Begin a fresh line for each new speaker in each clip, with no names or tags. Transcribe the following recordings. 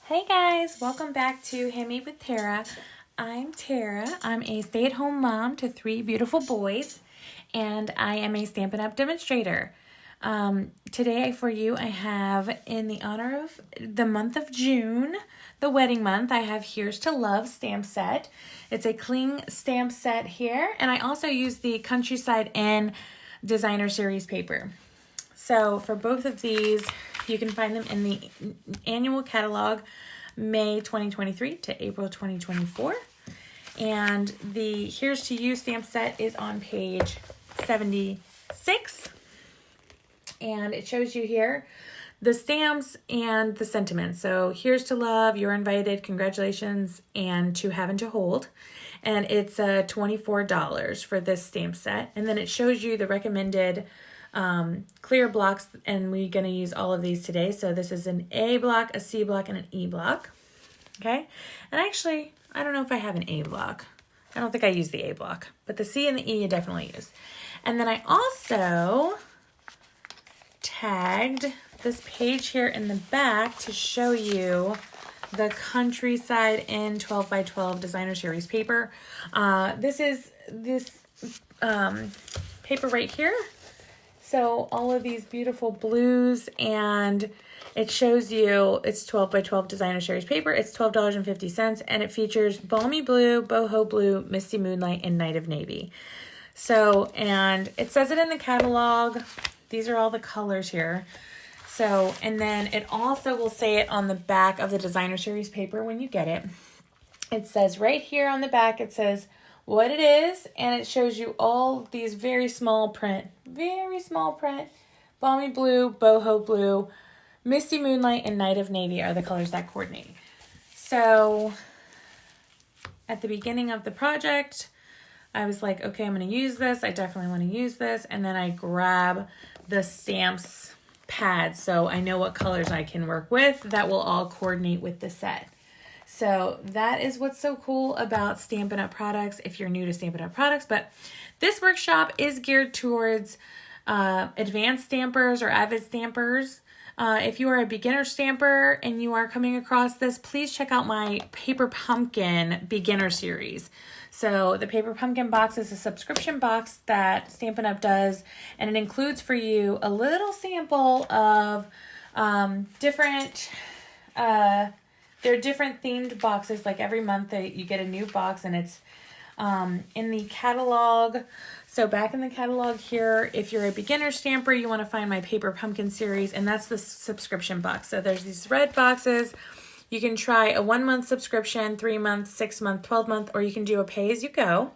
Hey guys, welcome back to Handmade with Tara. I'm Tara. I'm a stay-at-home mom to 3 beautiful boys, and I am a Stampin' Up demonstrator. Today for you, I have, in the honor of the month of June, the wedding month, I have Here's to Love stamp set. It's a cling stamp set here, and I also use the Countryside Inn Designer Series paper. So for both of these, you can find them in the annual catalog, May 2023 to April 2024. And the Here's to You stamp set is on page 76. And it shows you here the stamps and the sentiments. So here's to love, you're invited, congratulations, and to have and to hold. And it's $24 for this stamp set. And then it shows you the recommended clear blocks, and we're going to use all of these today. So this is an A block, a C block, and an E block. Okay. And actually, I don't know if I have an A block. I don't think I use the A block, but the C and the E I definitely use. And then I also tagged this page here in the back to show you the Countryside Inn 12 by 12 Designer Series paper. This is this paper right here. So all of these beautiful blues, and it shows you it's 12 by 12 Designer Series paper. It's $12.50, and it features Balmy Blue, Boho Blue, Misty Moonlight, and Night of Navy. So, and it says it in the catalog. These are all the colors here. So, and then it also will say it on the back of the Designer Series paper when you get it. It says right here on the back, it says what it is, and it shows you all these very small print, Balmy Blue, Boho Blue, Misty Moonlight, and Night of Navy are the colors that coordinate. So at the beginning of the project, I was like, okay, I'm going to use this. I definitely want to use this. And then I grab the stamps pad so I know what colors I can work with that will all coordinate with the set. So that is what's so cool about Stampin' Up products if you're new to Stampin' Up products. But this workshop is geared towards advanced stampers or avid stampers. If you are a beginner stamper and you are coming across this, please check out my Paper Pumpkin beginner series. So the Paper Pumpkin box is a subscription box that Stampin' Up does, and it includes for you a little sample of different there are different themed boxes. Like every month you get a new box, and it's in the catalog. So back in the catalog here, if you're a beginner stamper, you want to find my Paper Pumpkin series, and that's the subscription box. So there's these red boxes. You can try a 1-month subscription, 3-month, 6-month, 12-month, or you can do a pay-as-you-go.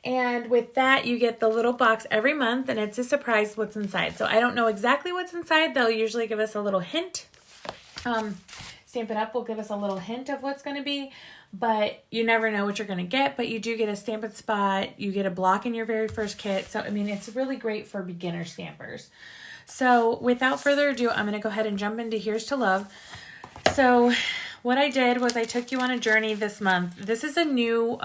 And with that, you get the little box every month, and it's a surprise what's inside. So I don't know exactly what's inside. They'll usually give us a little hint. Stampin' Up will give us a little hint of what's going to be, but you never know what you're going to get. But you do get a Stampin' Spot. You get a block in your very first kit. So, I mean, it's really great for beginner stampers. So without further ado, I'm going to go ahead and jump into Here's to Love. So what I did was I took you on a journey this month. This is a new,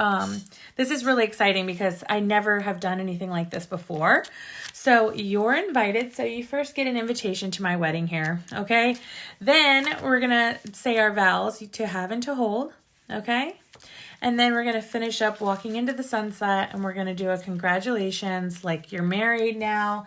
this is really exciting because I never have done anything like this before. So you're invited. So you first get an invitation to my wedding here, okay? Then we're going to say our vows to have and to hold, okay? And then we're going to finish up walking into the sunset, and we're going to do a congratulations, like you're married now.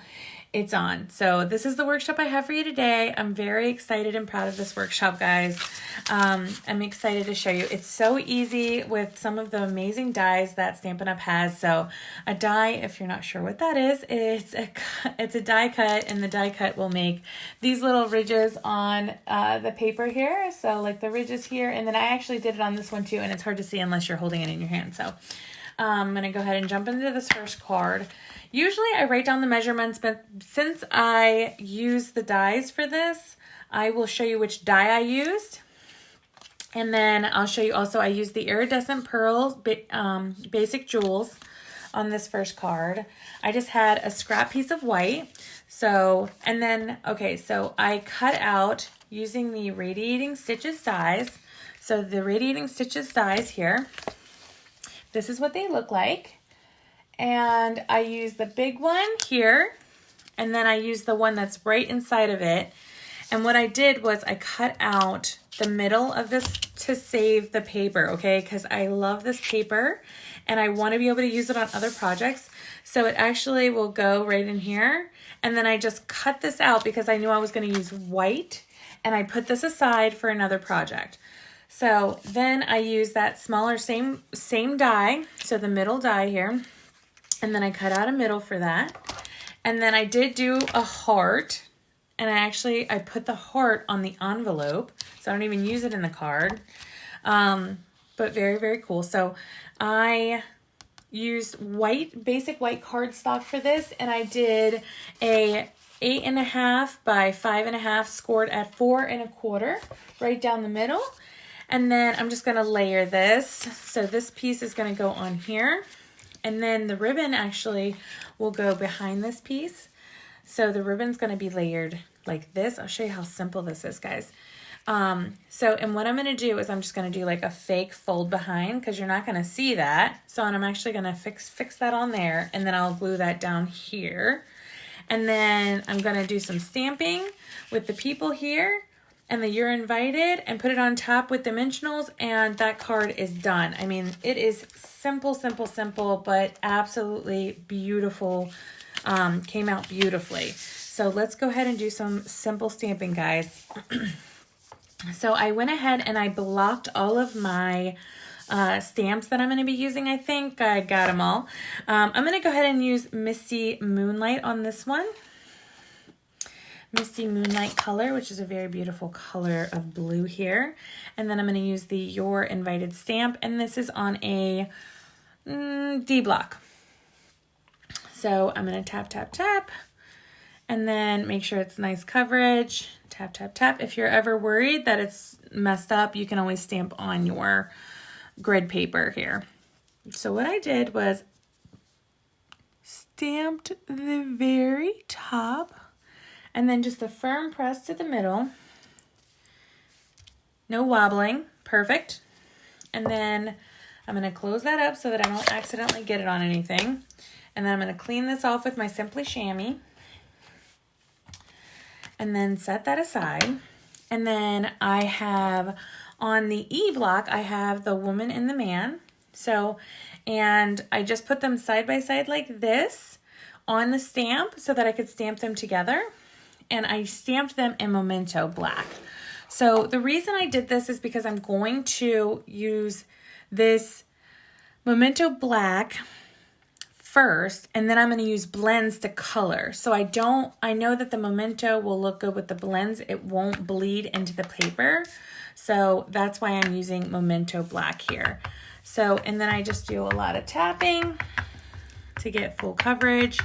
It's on. So this is the workshop I have for you today. I'm very excited and proud of this workshop, guys. I'm excited to show you. It's so easy with some of the amazing dies that Stampin' Up has. So a die, if you're not sure what that is, it's a die cut, and the die cut will make these little ridges on the paper here. So like the ridges here, and then I actually did it on this one too, and it's hard to see unless you're holding it in your hand. So I'm going to go ahead and jump into this first card. Usually I write down the measurements, but since I use the dies for this, I will show you which die I used. And then I'll show you also I used the Iridescent Pearls Basic Jewels on this first card. I just had a scrap piece of white. So, and then, okay, so I cut out using the Radiating Stitches dies. So the Radiating Stitches dies here, this is what they look like. And I use the big one here, and then I use the one that's right inside of it. And what I did was I cut out the middle of this to save the paper, okay? Because I love this paper and I want to be able to use it on other projects. So it actually will go right in here. And then I just cut this out because I knew I was going to use white, and I put this aside for another project. So then I use that smaller same die, so the middle die here, and then I cut out a middle for that. And then I did do a heart, and I put the heart on the envelope, so I don't even use it in the card. But very, very cool. So I used basic white cardstock for this, and I did a 8.5 by 5.5 scored at 4 1/4 right down the middle. And then I'm just going to layer this. So this piece is going to go on here, and then the ribbon actually will go behind this piece. So the ribbon's going to be layered like this. I'll show you how simple this is, guys. And what I'm going to do is I'm just going to do like a fake fold behind, because you're not going to see that. So I'm actually going to fix that on there, and then I'll glue that down here. And then I'm going to do some stamping with the people here and the "You're Invited," and put it on top with dimensionals, and that card is done. I mean, it is simple, simple, simple, but absolutely beautiful. Came out beautifully. So let's go ahead and do some simple stamping, guys. So I went ahead and I blocked all of my stamps that I'm going to be using. I think I got them all. I'm going to go ahead and use Misty Moonlight on this one. Misty Moonlight color, which is a very beautiful color of blue here. And then I'm going to use the "You're Invited" stamp, and this is on a D block. So I'm going to tap, tap, tap, and then make sure it's nice coverage. Tap, tap, tap. If you're ever worried that it's messed up, you can always stamp on your grid paper here. So what I did was stamped the very top, and then just a firm press to the middle. No wobbling. Perfect. And then I'm going to close that up so that I don't accidentally get it on anything. And then I'm going to clean this off with my Simply Chamois. And then set that aside. And then I have on the E block, I have the woman and the man. So, and I just put them side by side like this on the stamp so that I could stamp them together. And I stamped them in Memento Black. So the reason I did this is because I'm going to use this Memento Black first, and then I'm going to use blends to color. So I know that the Memento will look good with the blends. It won't bleed into the paper. So that's why I'm using Memento Black here. So, and then I just do a lot of tapping to get full coverage.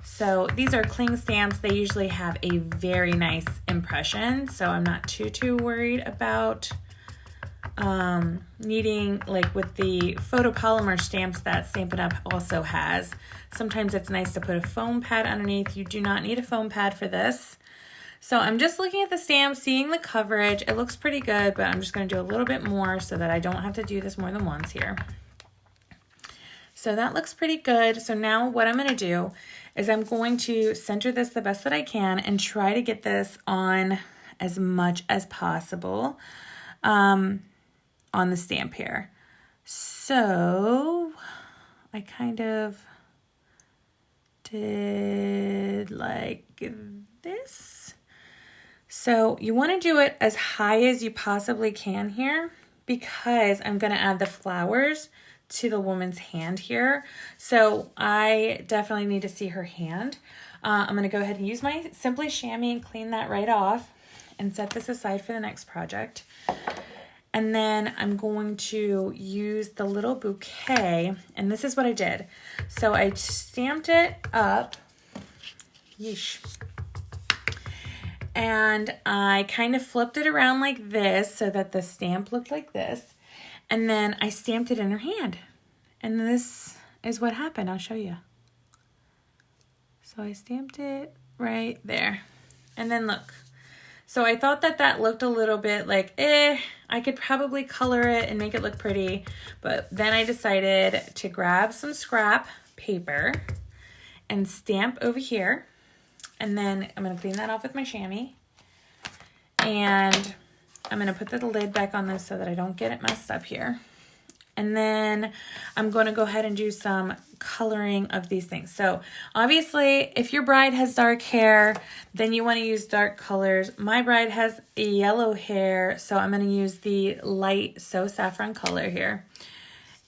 So these are cling stamps. They usually have a very nice impression. So I'm not too worried about needing, like with the photopolymer stamps that Stampin' Up also has. Sometimes it's nice to put a foam pad underneath. You do not need a foam pad for this. So I'm just looking at the stamp, seeing the coverage. It looks pretty good, but I'm just going to do a little bit more so that I don't have to do this more than once here. So that looks pretty good. So now what I'm going to do is I'm going to center this the best that I can and try to get this on as much as possible on the stamp here. So I kind of did like this. So you want to do it as high as you possibly can here, because I'm going to add the flowers to the woman's hand here. So I definitely need to see her hand. I'm going to go ahead and use my Simply Chamois and clean that right off and set this aside for the next project. And then I'm going to use the little bouquet, and this is what I did. So I stamped it up, yeesh, and I kind of flipped it around like this so that the stamp looked like this. And then I stamped it in her hand. And this is what happened. I'll show you. So I stamped it right there. And then look. So I thought that that looked a little bit like, I could probably color it and make it look pretty. But then I decided to grab some scrap paper and stamp over here. And then I'm going to clean that off with my chamois. And I'm going to put the lid back on this so that I don't get it messed up here. And then I'm going to go ahead and do some coloring of these things. So obviously, if your bride has dark hair, then you want to use dark colors. My bride has yellow hair, so I'm going to use the light So Saffron color here.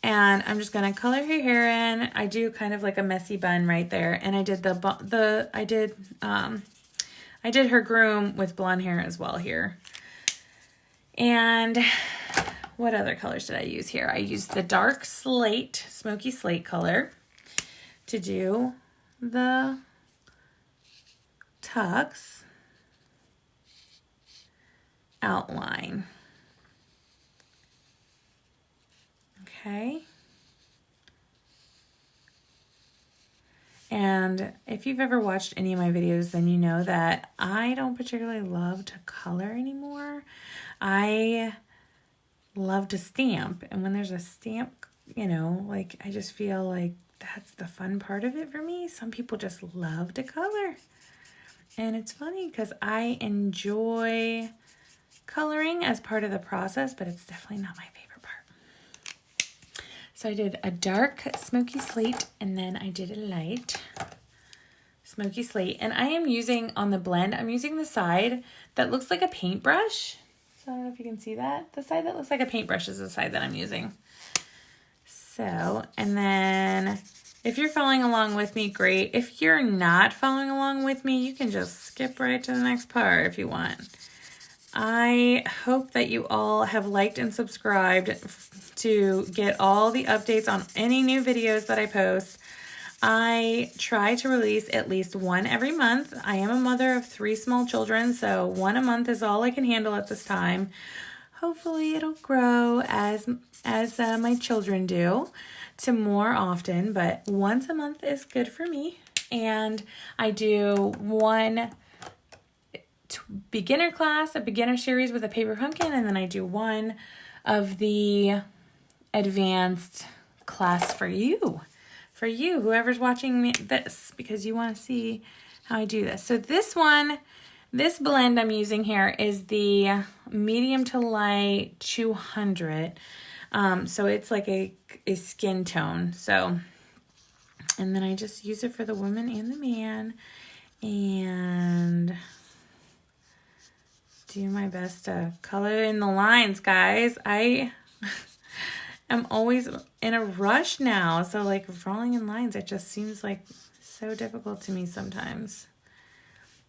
And I'm just going to color her hair in. I do kind of like a messy bun right there. And I did I did her groom with blonde hair as well here. And what other colors did I use here? I used the dark slate, smoky slate color to do the tux outline. Okay. And if you've ever watched any of my videos, then you know that I don't particularly love to color anymore. I love to stamp. And when there's a stamp, you know, like I just feel like that's the fun part of it for me. Some people just love to color. And it's funny because I enjoy coloring as part of the process, but it's definitely not my favorite part. So I did a dark smoky slate and then I did a light smoky slate. And I am using on the blend, I'm using the side that looks like a paintbrush. So I don't know if you can see that. The side that looks like a paintbrush is the side that I'm using. So, and then if you're following along with me, great. If you're not following along with me, you can just skip right to the next part if you want. I hope that you all have liked and subscribed to get all the updates on any new videos that I post. I try to release at least one every month. I am a mother of 3 small children, so one a month is all I can handle at this time. Hopefully it'll grow as my children do to more often, but once a month is good for me. And I do one beginner class, a beginner series with a paper pumpkin, and then I do one of the advanced class for you, whoever's watching this, because you want to see how I do this. So this blend I'm using here is the medium to light 200. So it's like a skin tone. So, and then I just use it for the woman and the man and do my best to color in the lines, guys. I am always in a rush now. So like drawing in lines, it just seems like so difficult to me sometimes.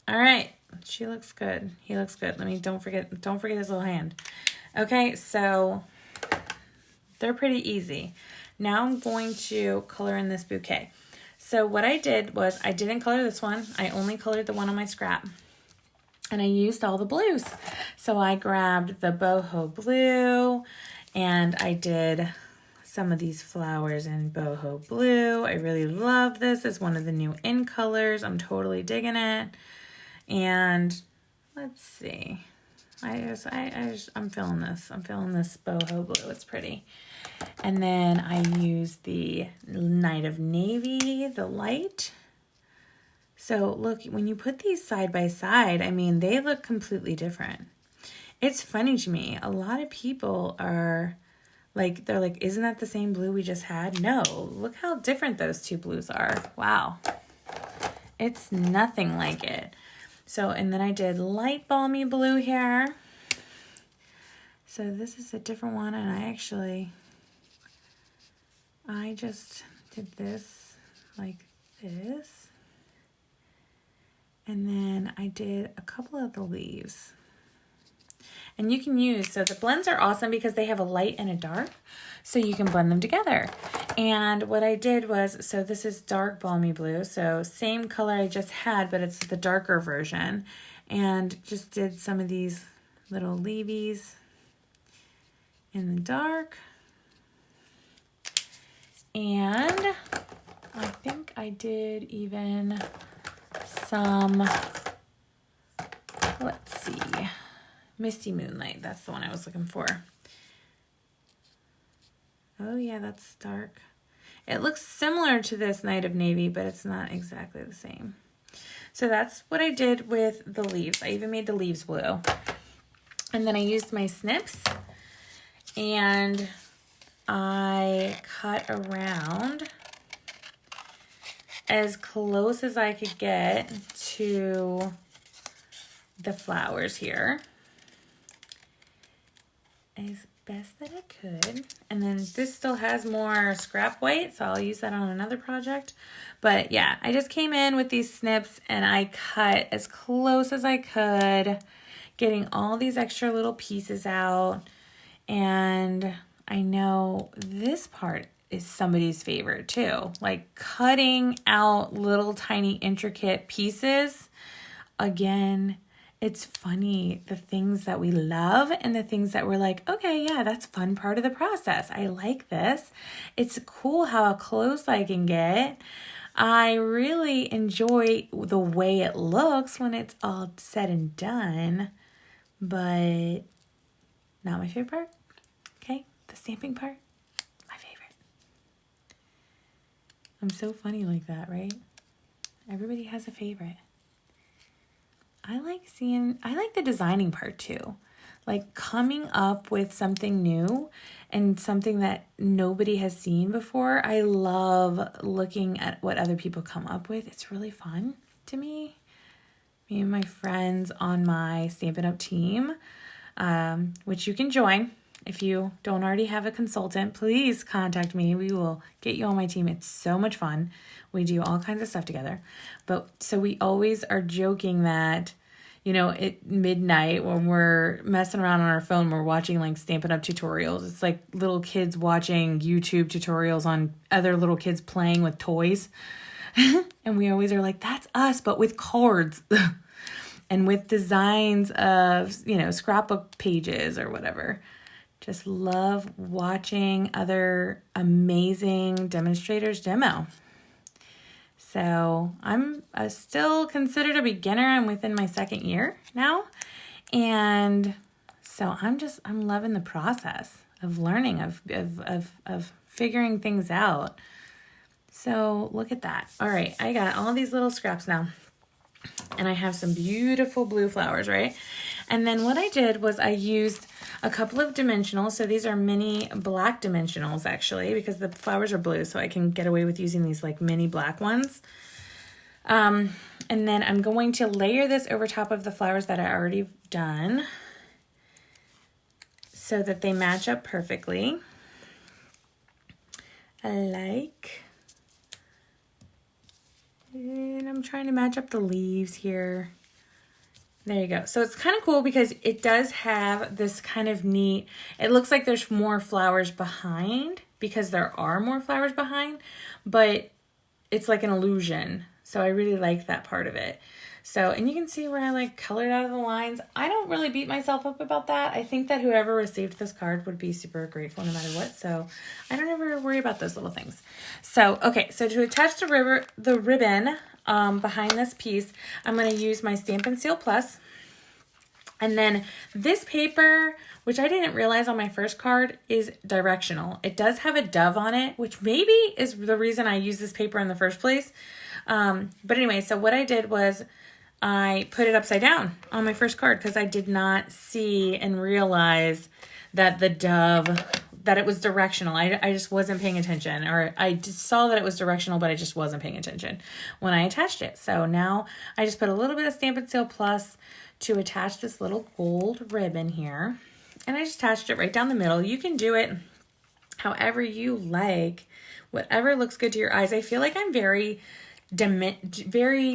All right. She looks good. He looks good. Don't forget his little hand. Okay, so they're pretty easy. Now I'm going to color in this bouquet. So what I did was I didn't color this one. I only colored the one on my scrap. And I used all the blues. So I grabbed the boho blue and I did some of these flowers in boho blue. I really love this. It's one of the new in colors. I'm totally digging it. And let's see. I'm feeling this. I'm feeling this boho blue. It's pretty. And then I used the Night of Navy, the light. So look, when you put these side by side, I mean, they look completely different. It's funny to me. A lot of people are like, they're like, isn't that the same blue we just had? No, look how different those two blues are. Wow. It's nothing like it. So, and then I did light balmy blue here. So this is a different one, and I just did this like this. And then I did a couple of the leaves. And you can use, so the blends are awesome because they have a light and a dark, so you can blend them together. And what I did was, so this is dark balmy blue, so same color I just had, but it's the darker version. And just did some of these little leavies in the dark. And I think I did even some, let's see, Misty Moonlight. That's the one I was looking for. Oh yeah, that's dark. It looks similar to this Night of Navy, but it's not exactly the same. So that's what I did with the leaves. I even made the leaves blue. And then I used my snips and I cut around as close as I could get to the flowers here as best that I could. And then this still has more scrap white, so I'll use that on another project. But yeah, I just came in with these snips and I cut as close as I could, getting all these extra little pieces out. And I know this part is somebody's favorite too. Like cutting out little tiny intricate pieces. Again, it's funny, the things that we love and the things that we're like, okay, yeah, that's fun part of the process. I like this. It's cool how close I can get. I really enjoy the way it looks when it's all said and done, but not my favorite part. Okay, the stamping part, my favorite. I'm so funny like that, right? Everybody has a favorite. I like the designing part too. Like coming up with something new and something that nobody has seen before. I love looking at what other people come up with. It's really fun to me. Me and my friends on my Stampin' Up team, which you can join. If you don't already have a consultant, please contact me. We will get you on my team. It's so much fun. We do all kinds of stuff together. But so we always are joking that, you know, at midnight when we're messing around on our phone, we're watching like Stampin' Up tutorials. It's like little kids watching YouTube tutorials on other little kids playing with toys. And we always are like, that's us, but with cards and with designs of, you know, scrapbook pages or whatever. Just love watching other amazing demonstrators demo. So I'm still considered a beginner. I'm within my second year now. And so I'm loving the process of learning, of figuring things out. So look at that. All right, I got all these little scraps now. And I have some beautiful blue flowers, right? And then what I did was I used a couple of dimensionals. So these are mini black dimensionals actually, because the flowers are blue, so I can get away with using these like mini black ones. And then I'm going to layer this over top of the flowers that I already done so that they match up perfectly. And I'm trying to match up the leaves here. There you go. So it's kind of cool because it does have this kind of neat, it looks like there's more flowers behind because there are more flowers behind, but it's like an illusion. So I really like that part of it. So, and you can see where I like colored out of the lines. I don't really beat myself up about that. I think that whoever received this card would be super grateful no matter what. So I don't ever worry about those little things. So, okay. So to attach the ribbon behind this piece, I'm going to use my Stampin' Seal Plus. And then this paper, which I didn't realize on my first card, is directional. It does have a dove on it, which maybe is the reason I use this paper in the first place. But anyway, so what I did was I put it upside down on my first card because I did not see and realize that the dove, that it was directional. I just wasn't paying attention, or I just saw that it was directional, but I just wasn't paying attention when I attached it. So now I just put a little bit of Stampin' Seal Plus to attach this little gold ribbon here. And I just attached it right down the middle. You can do it however you like, whatever looks good to your eyes. I feel like I'm very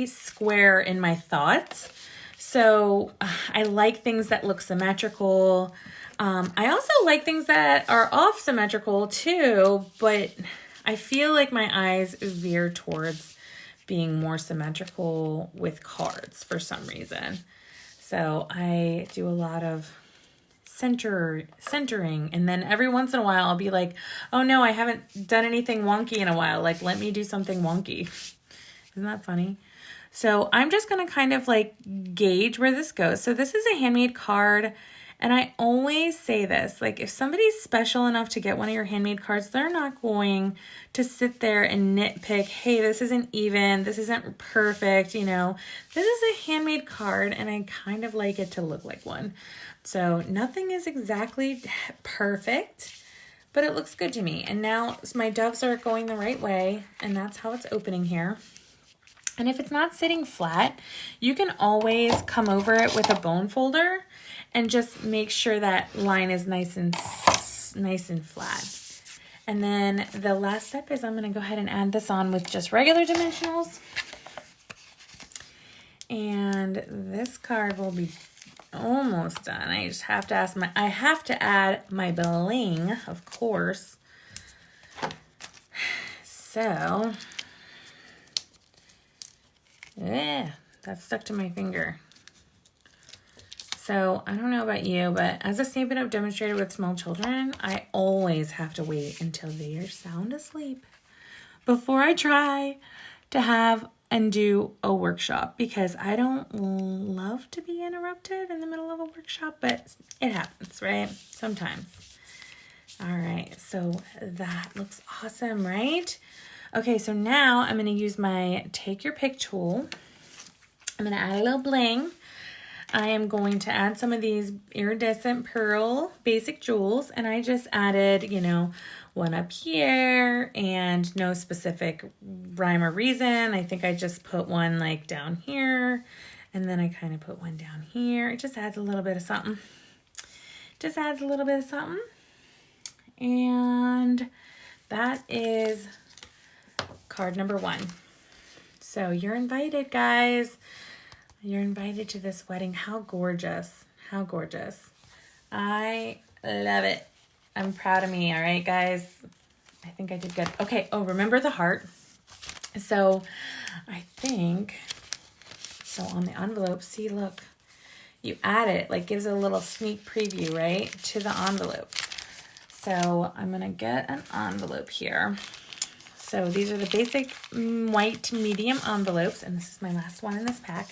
square in my thoughts. So I like things that look symmetrical. I also like things that are off symmetrical too, but I feel like my eyes veer towards being more symmetrical with cards for some reason. So I do a lot of centering, and then every once in a while I'll be like, oh no, I haven't done anything wonky in a while. Like, let me do something wonky. Isn't that funny? So I'm just going to kind of like gauge where this goes. So this is a handmade card. And I always say this, like if somebody's special enough to get one of your handmade cards, they're not going to sit there and nitpick, hey, this isn't even, this isn't perfect, you know. This is a handmade card and I kind of like it to look like one. So nothing is exactly perfect, but it looks good to me. And now my doves are going the right way, and that's how it's opening here. And if it's not sitting flat, you can always come over it with a bone folder and just make sure that line is nice and flat. And then the last step is I'm going to go ahead and add this on with just regular dimensionals. And this card will be almost done. I just have to add my bling, of course. So, yeah, that stuck to my finger. So, I don't know about you, but as a Stampin' Up! Demonstrator with small children, I always have to wait until they are sound asleep before I try to have and do a workshop, because I don't love to be interrupted in the middle of a workshop, but it happens, right? Sometimes. All right, so that looks awesome, right? Okay, so now I'm going to use my Take Your Pick tool. I'm going to add a little bling. I am going to add some of these iridescent pearl basic jewels, and I just added, you know, one up here and no specific rhyme or reason. I think I just put one like down here, and then I kind of put one down here. It just adds a little bit of something. Just adds a little bit of something. And that is card number 1. So you're invited, guys. You're invited to this wedding. How gorgeous. How gorgeous. I love it. I'm proud of me. All right, guys. I think I did good. Okay. Oh, remember the heart. So I think, so on the envelope, see, look, you add it, like gives a little sneak preview, right, to the envelope. So I'm going to get an envelope here. So these are the basic white medium envelopes, and this is my last one in this pack.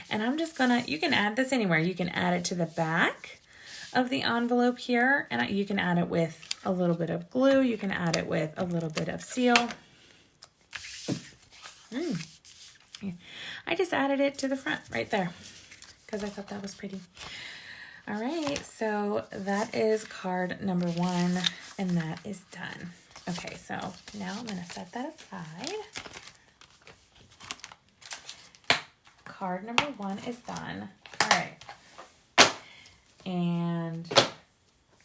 And I'm just gonna, you can add this anywhere. You can add it to the back of the envelope here, and you can add it with a little bit of glue. You can add it with a little bit of seal. I just added it to the front right there because I thought that was pretty. All right, so that is card number 1, and that is done. Okay, so now I'm gonna set that aside. Card number 1 is done. All right. And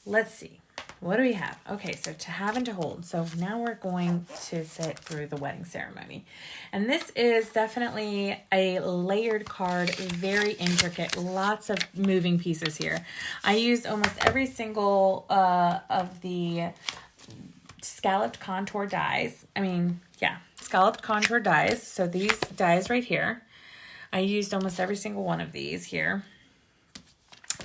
let's see. What do we have? Okay, so to have and to hold. So now we're going to sit through the wedding ceremony. And this is definitely a layered card, very intricate, lots of moving pieces here. I used almost every single of the scalloped contour dies. Scalloped contour dies. So these dies right here. I used almost every single one of these here.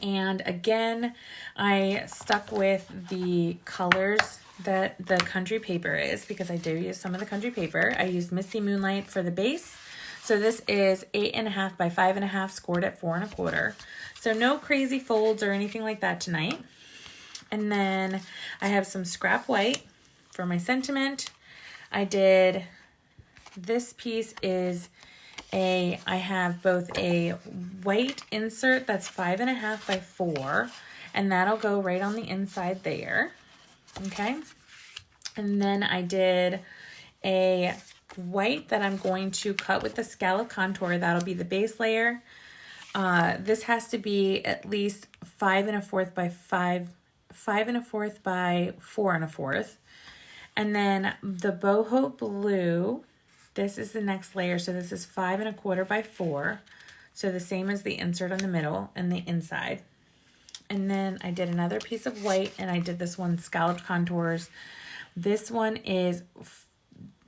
And again, I stuck with the colors that the country paper is, because I do use some of the country paper. I used Misty Moonlight for the base. So this is 8.5 by 5.5, scored at 4 1/4. So no crazy folds or anything like that tonight. And then I have some scrap white for my sentiment. I did, this piece is I have both a white insert that's 5.5 by 4, and that'll go right on the inside there. Okay. And then I did a white that I'm going to cut with the scallop contour. That'll be the base layer. This has to be at least 5 1/4 by 5 1/4 by 4 1/4. And then the boho blue, this is the next layer. So this is 5 1/4 by 4. So the same as the insert on the middle and the inside. And then I did another piece of white, and I did this one scalloped contours. This one is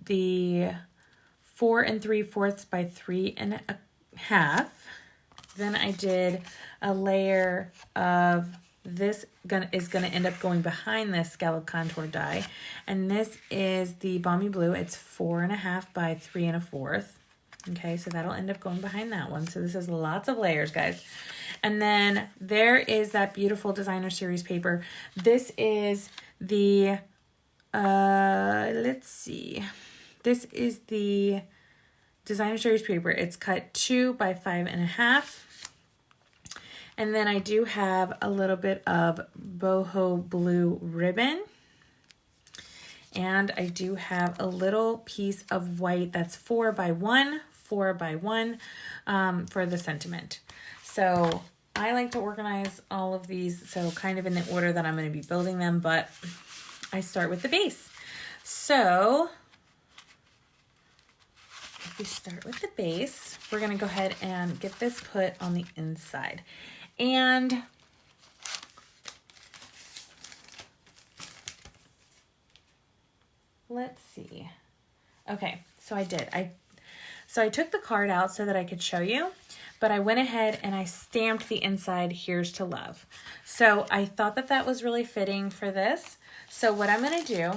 the 4 3/4 by 3 1/2. Then I did a layer of this is going to end up going behind this scallop contour die. And this is the Balmy Blue. It's 4 1/2 by 3 1/4. Okay, so that'll end up going behind that one. So this is lots of layers, guys. And then there is that beautiful designer series paper. This is the, let's see. This is the designer series paper. It's cut 2 by 5 1/2. And then I do have a little bit of boho blue ribbon. And I do have a little piece of white that's 4 by 1 for the sentiment. So I like to organize all of these, so kind of in the order that I'm going to be building them, but I start with the base. So if we start with the base, we're going to go ahead and get this put on the inside. And let's see. Okay, so I did. So I took the card out so that I could show you, but I went ahead and I stamped the inside, "Here's to Love." So I thought that that was really fitting for this. So what I'm going to do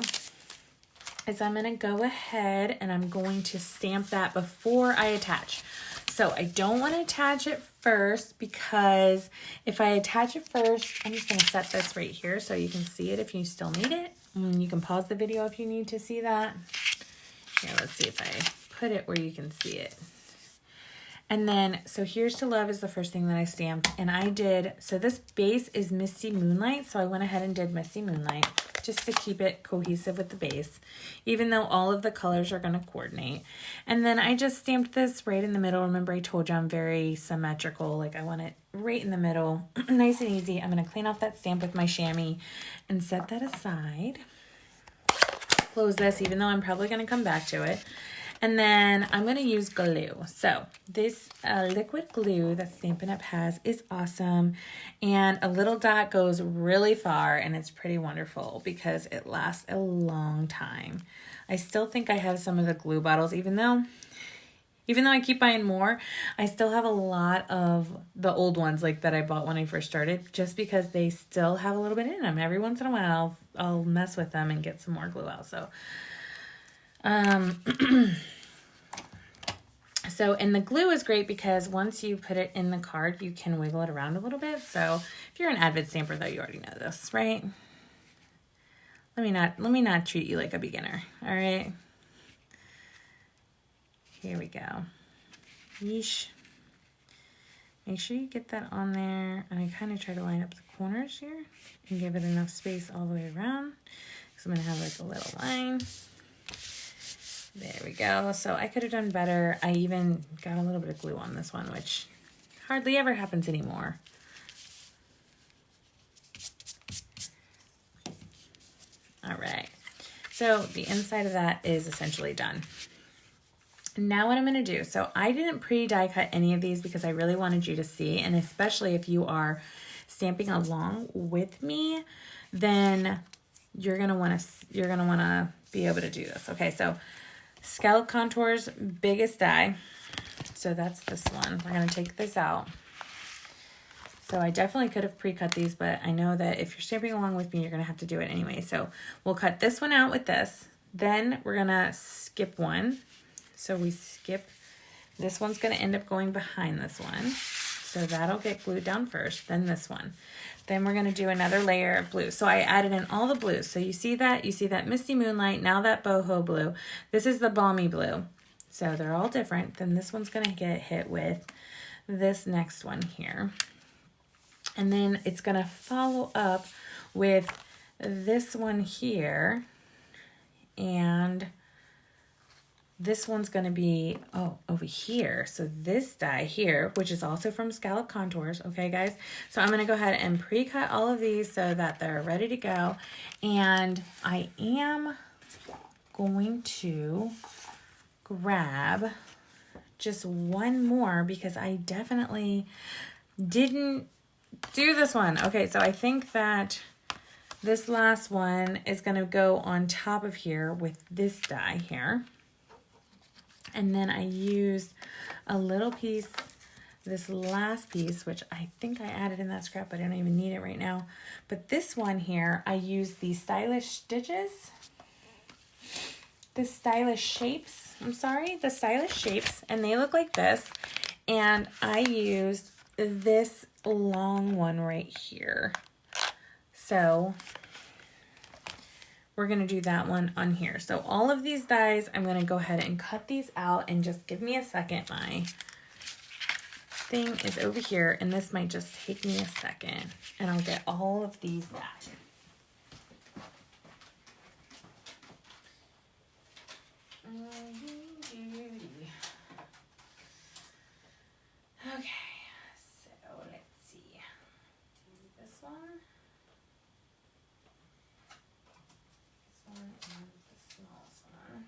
is I'm going to go ahead and I'm going to stamp that before I attach. So I don't want to attach it first, because if I attach it first, I'm just going to set this right here so you can see it if you still need it. You can pause the video if you need to see that. Here, let's see if I put it where you can see it. And then, so "Here's to Love" is the first thing that I stamped. And I did, so this base is Misty Moonlight. So I went ahead and did Misty Moonlight just to keep it cohesive with the base, even though all of the colors are going to coordinate. And then I just stamped this right in the middle. Remember, I told you I'm very symmetrical. Like, I want it right in the middle, nice and easy. I'm going to clean off that stamp with my chamois and set that aside. Close this, even though I'm probably going to come back to it. And then I'm going to use glue. So this liquid glue that Stampin' Up! Has is awesome. And a little dot goes really far, and it's pretty wonderful because it lasts a long time. I still think I have some of the glue bottles, even though I keep buying more, I still have a lot of the old ones like that I bought when I first started, just because they still have a little bit in them. Every once in a while, I'll mess with them and get some more glue out. So so, and the glue is great because once you put it in the card, you can wiggle it around a little bit. So if you're an avid stamper, though, you already know this, right? Let me not treat you like a beginner. All right. Here we go. Yeesh. Make sure you get that on there. And I kind of try to line up the corners here and give it enough space all the way around. So I'm going to have like a little line. There we go. So I could have done better. I even got a little bit of glue on this one, which hardly ever happens anymore. All right. So the inside of that is essentially done. Now what I'm going to do, so I didn't pre-die cut any of these because I really wanted you to see, and especially if you are stamping along with me, then you're going to want to be able to do this. Okay, so Scallop Contours biggest die. So that's this one. We're going to take this out. So I definitely could have pre-cut these, but I know that if you're stamping along with me, you're going to have to do it anyway. So we'll cut this one out with this. Then we're going to skip one. So we skip, this one's going to end up going behind this one. So that'll get glued down first, then this one. Then we're going to do another layer of blue. So I added in all the blues. So you see that Misty Moonlight, now that boho blue. This is the balmy blue. So they're all different. Then this one's going to get hit with this next one here. And then it's going to follow up with this one here. And this one's going to be, over here. So this die here, which is also from Scallop Contours. Okay, guys. So I'm going to go ahead and pre-cut all of these so that they're ready to go. And I am going to grab just one more because I definitely didn't do this one. Okay, so I think that this last one is going to go on top of here with this die here. And then I used a little piece, this last piece, which I think I added in that scrap, but I don't even need it right now. But this one here, I used the stylish stitches, the stylish shapes, and they look like this. And I used this long one right here. So we're going to do that one on here. So all of these dies, I'm going to go ahead and cut these out, and just give me a second. My thing is over here, and this might just take me a second, and I'll get all of these back. Okay, so let's see. Do this one. This one and the smallest one.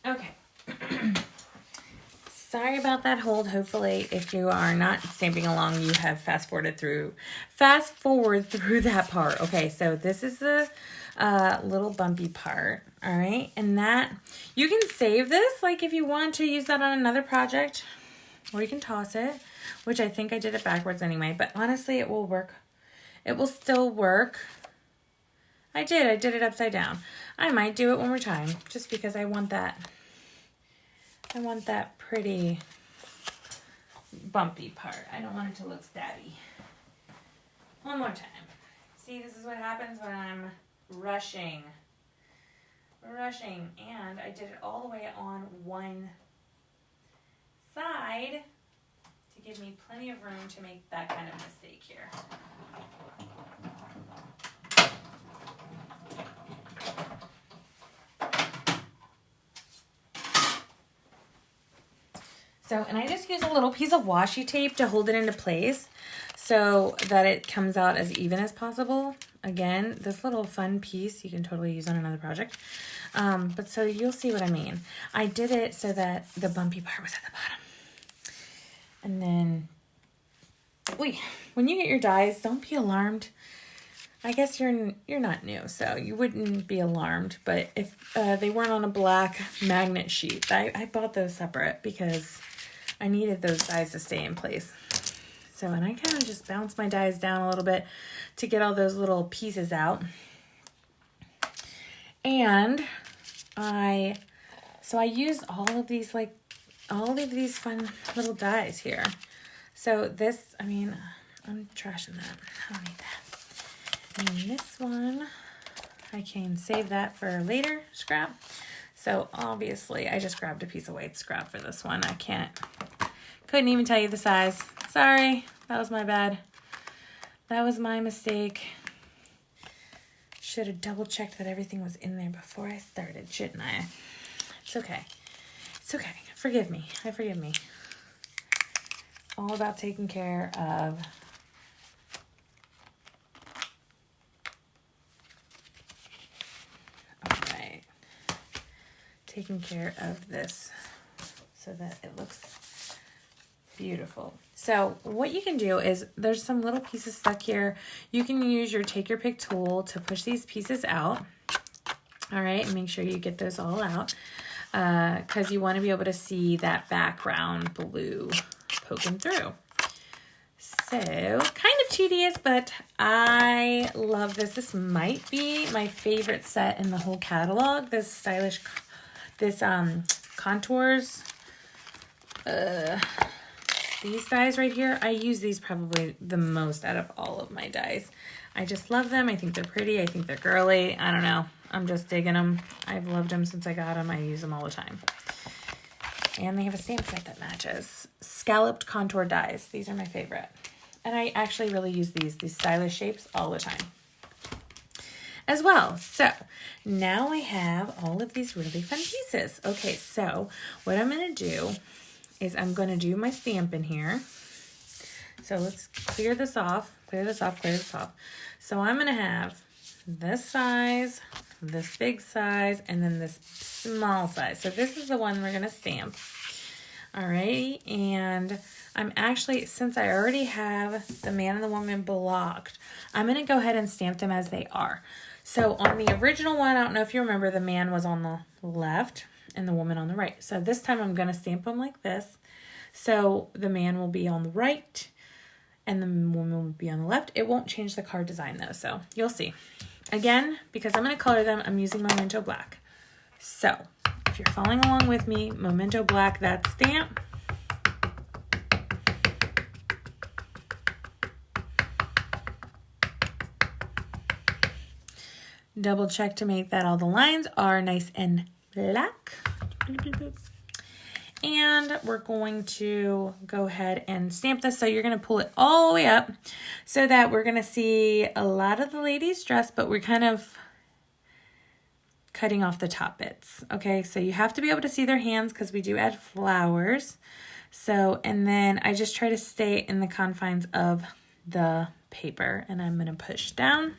Okay. Sorry about that hold. Hopefully, if you are not stamping along, you have fast forward through that part. Okay, so this is the little bumpy part. All right, and that you can save this, like if you want to use that on another project, or you can toss it, which I think I did it backwards anyway. But honestly, it will work. It will still work. I did it upside down. I might do it one more time, just because I want that. I want that pretty bumpy part. I don't want it to look stabby. One more time. See, this is what happens when I'm rushing. And I did it all the way on one side to give me plenty of room to make that kind of mistake here. So, and I just use a little piece of washi tape to hold it into place so that it comes out as even as possible. Again, this little fun piece you can totally use on another project. But so you'll see what I mean. I did it so that the bumpy part was at the bottom. And then, when you get your dies, don't be alarmed. I guess you're not new, so you wouldn't be alarmed. But if they weren't on a black magnet sheet, I bought those separate because I needed those dies to stay in place. So, and I kind of just bounce my dies down a little bit to get all those little pieces out. And I use all of these fun little dies here. So this, I mean, I'm trashing that. I don't need that. And then this one, I can save that for later scrap. So obviously I just grabbed a piece of white scrap for this one. Couldn't even tell you the size. Sorry, that was my bad. That was my mistake. Should have double checked that everything was in there before I started, shouldn't I? It's okay. It's okay. Forgive me. Forgive me. All about taking care of taking care of this so that it looks beautiful. So what you can do is there's some little pieces stuck here. You can use your take your pick tool to push these pieces out. All right, and make sure you get those all out because you want to be able to see that background blue poking through. So, kind of tedious, but I love this. This might be my favorite set in the whole catalog. This stylish, contours. These dies right here, I use these probably the most out of all of my dies. I just love them. I think they're pretty. I think they're girly. I don't know. I'm just digging them. I've loved them since I got them. I use them all the time. And they have a stamp set that matches. Scalloped contour dies. These are my favorite. And I actually really use these stylish shapes all the time as well. So now I have all of these really fun pieces. Okay, so what I'm going to do is I'm going to do my stamp in here. So let's clear this off, clear this off, clear this off. So I'm going to have this size, this big size, and then this small size. So this is the one we're going to stamp. All right, and I'm actually, since I already have the man and the woman blocked, I'm going to go ahead and stamp them as they are. So on the original one, I don't know if you remember, the man was on the left and the woman on the right. So this time I'm going to stamp them like this. So the man will be on the right and the woman will be on the left. It won't change the card design though, so you'll see. Again, because I'm going to color them, I'm using Memento Black. So if you're following along with me, Memento Black, that stamp. Double check to make that all the lines are nice and black. And we're going to go ahead and stamp this. So you're going to pull it all the way up so that we're going to see a lot of the lady's dress, but we're kind of cutting off the top bits. Okay, so you have to be able to see their hands because we do add flowers. So, and then I just try to stay in the confines of the paper, and I'm going to push down.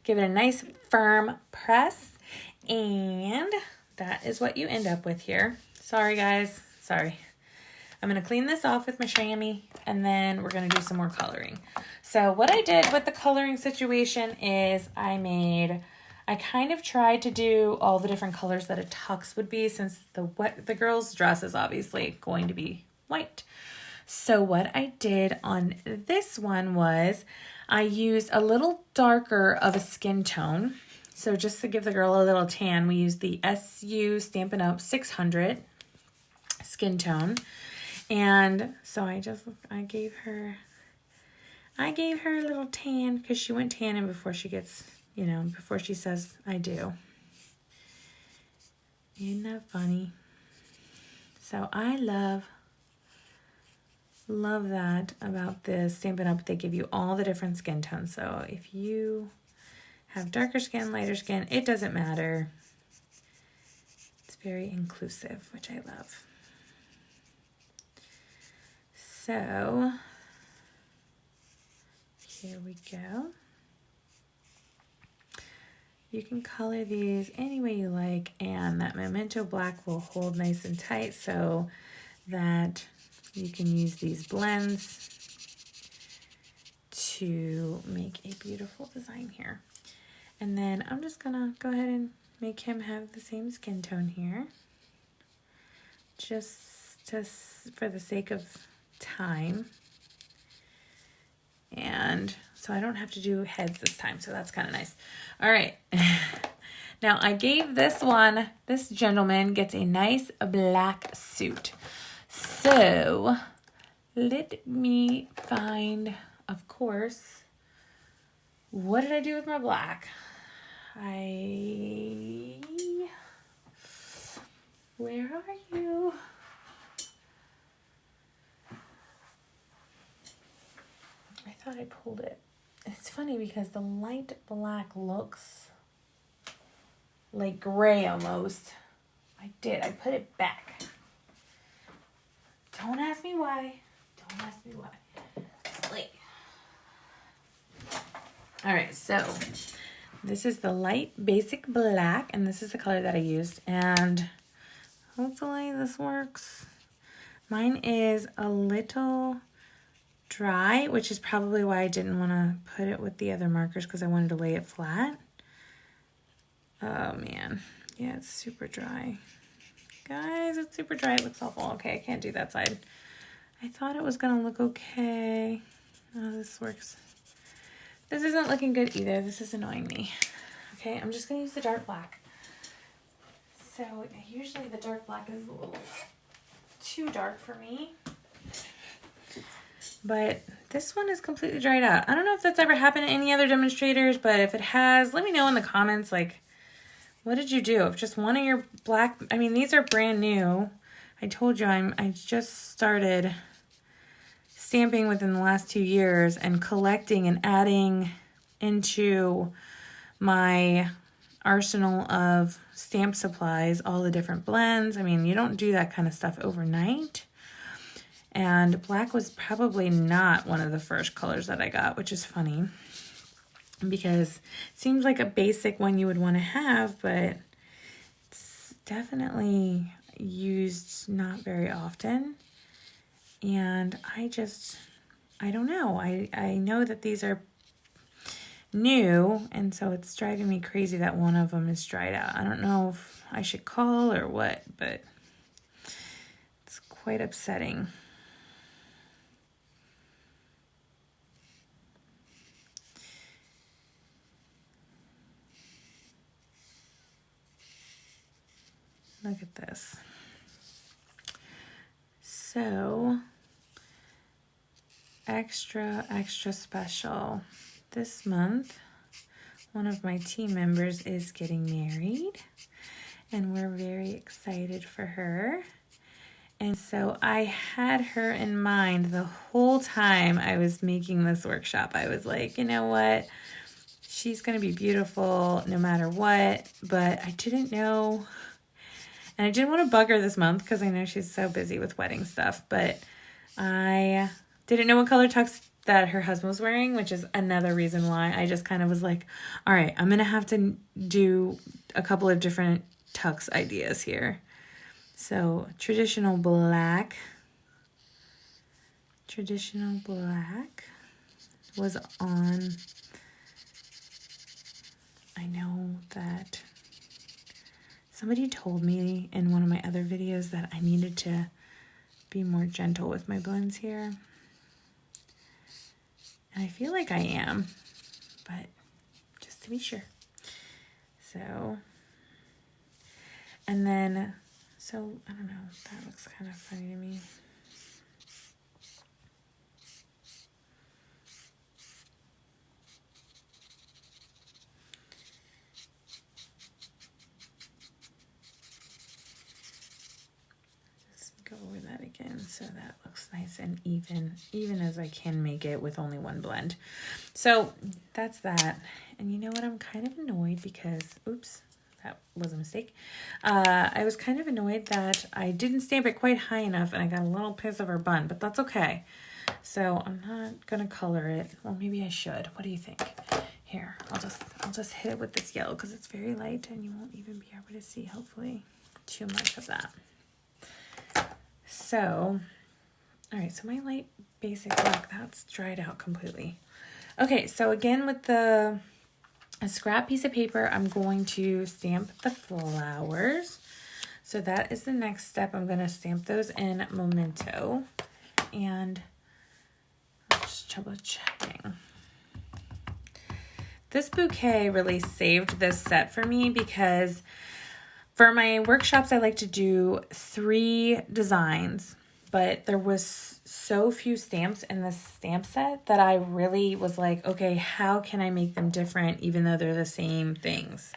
Give it a nice firm press, and that is what you end up with here. Sorry guys, sorry. I'm going to clean this off with my chamois, and then we're going to do some more coloring. So what I did with the coloring situation is I kind of tried to do all the different colors that a tux would be, since the girl's dress is obviously going to be white. So what I did on this one was I used a little darker of a skin tone. So just to give the girl a little tan, we used the SU Stampin' Up 600 skin tone. And so I gave her a little tan because she went tanning before she gets, before she says I do. Isn't that funny? So I love that about this Stampin' Up. They give you all the different skin tones. So if you have darker skin, lighter skin, it doesn't matter. It's very inclusive, which I love. So here we go. You can color these any way you like, and that Memento Black will hold nice and tight so that you can use these blends to make a beautiful design here. And then I'm just gonna go ahead and make him have the same skin tone here, just for the sake of time. And so I don't have to do heads this time, so that's kind of nice. All right. Now I gave this gentleman gets a nice black suit. So let me find, of course, what did I do with my black? Where are you? I thought I pulled it. It's funny because the light black looks like gray almost. I put it back. Don't ask me why. Wait. All right, so this is the light basic black, and this is the color that I used, and hopefully this works. Mine is a little dry, which is probably why I didn't want to put it with the other markers, because I wanted to lay it flat. Oh man, yeah, it's super dry. Guys, it's super dry. It looks awful. Okay, I can't do that side. I thought it was going to look okay. Oh, this works. This isn't looking good either. This is annoying me. Okay, I'm just going to use the dark black. So usually the dark black is a little too dark for me. But this one is completely dried out. I don't know if that's ever happened to any other demonstrators, but if it has, let me know in the comments, like, what did you do? If just one of your black, I mean, these are brand new. I told you I just started stamping within the last 2 years and collecting and adding into my arsenal of stamp supplies, all the different blends. I mean, you don't do that kind of stuff overnight. And black was probably not one of the first colors that I got, which is funny because it seems like a basic one you would want to have, but it's definitely used not very often. And I don't know. I know that these are new, and so it's driving me crazy that one of them is dried out. I don't know if I should call or what, but it's quite upsetting. Look at this. So, extra special. This month, one of my team members is getting married, and we're very excited for her. And so I had her in mind the whole time I was making this workshop. I was like, you know what? She's going to be beautiful no matter what, but I didn't know. And I didn't want to bug her this month because I know she's so busy with wedding stuff, but I didn't know what color tux that her husband was wearing, which is another reason why I just kind of was like, all right, I'm going to have to do a couple of different tux ideas here. So traditional black was on. I know that somebody told me in one of my other videos that I needed to be more gentle with my blends here. And I feel like I am, but just to be sure. So, and then, so I don't know, that looks kind of funny to me. Go over that again so that looks nice and even as I can make it with only one blend. So that's that. And you know what, I'm kind of annoyed because, oops, that was a mistake. I was kind of annoyed that I didn't stamp it quite high enough and I got a little piece of her bun, but that's okay. So I'm not gonna color it. Well, maybe I should. What do you think? Here, I'll just hit it with this yellow because it's very light and you won't even be able to see, hopefully, too much of that. So, all right, so my light basic black, that's dried out completely. Okay, so again with a scrap piece of paper, I'm going to stamp the flowers. So that is the next step. I'm going to stamp those in Memento. And I'm just double checking. This bouquet really saved this set for me because for my workshops, I like to do 3 designs, but there was so few stamps in this stamp set that I really was like, okay, how can I make them different even though they're the same things?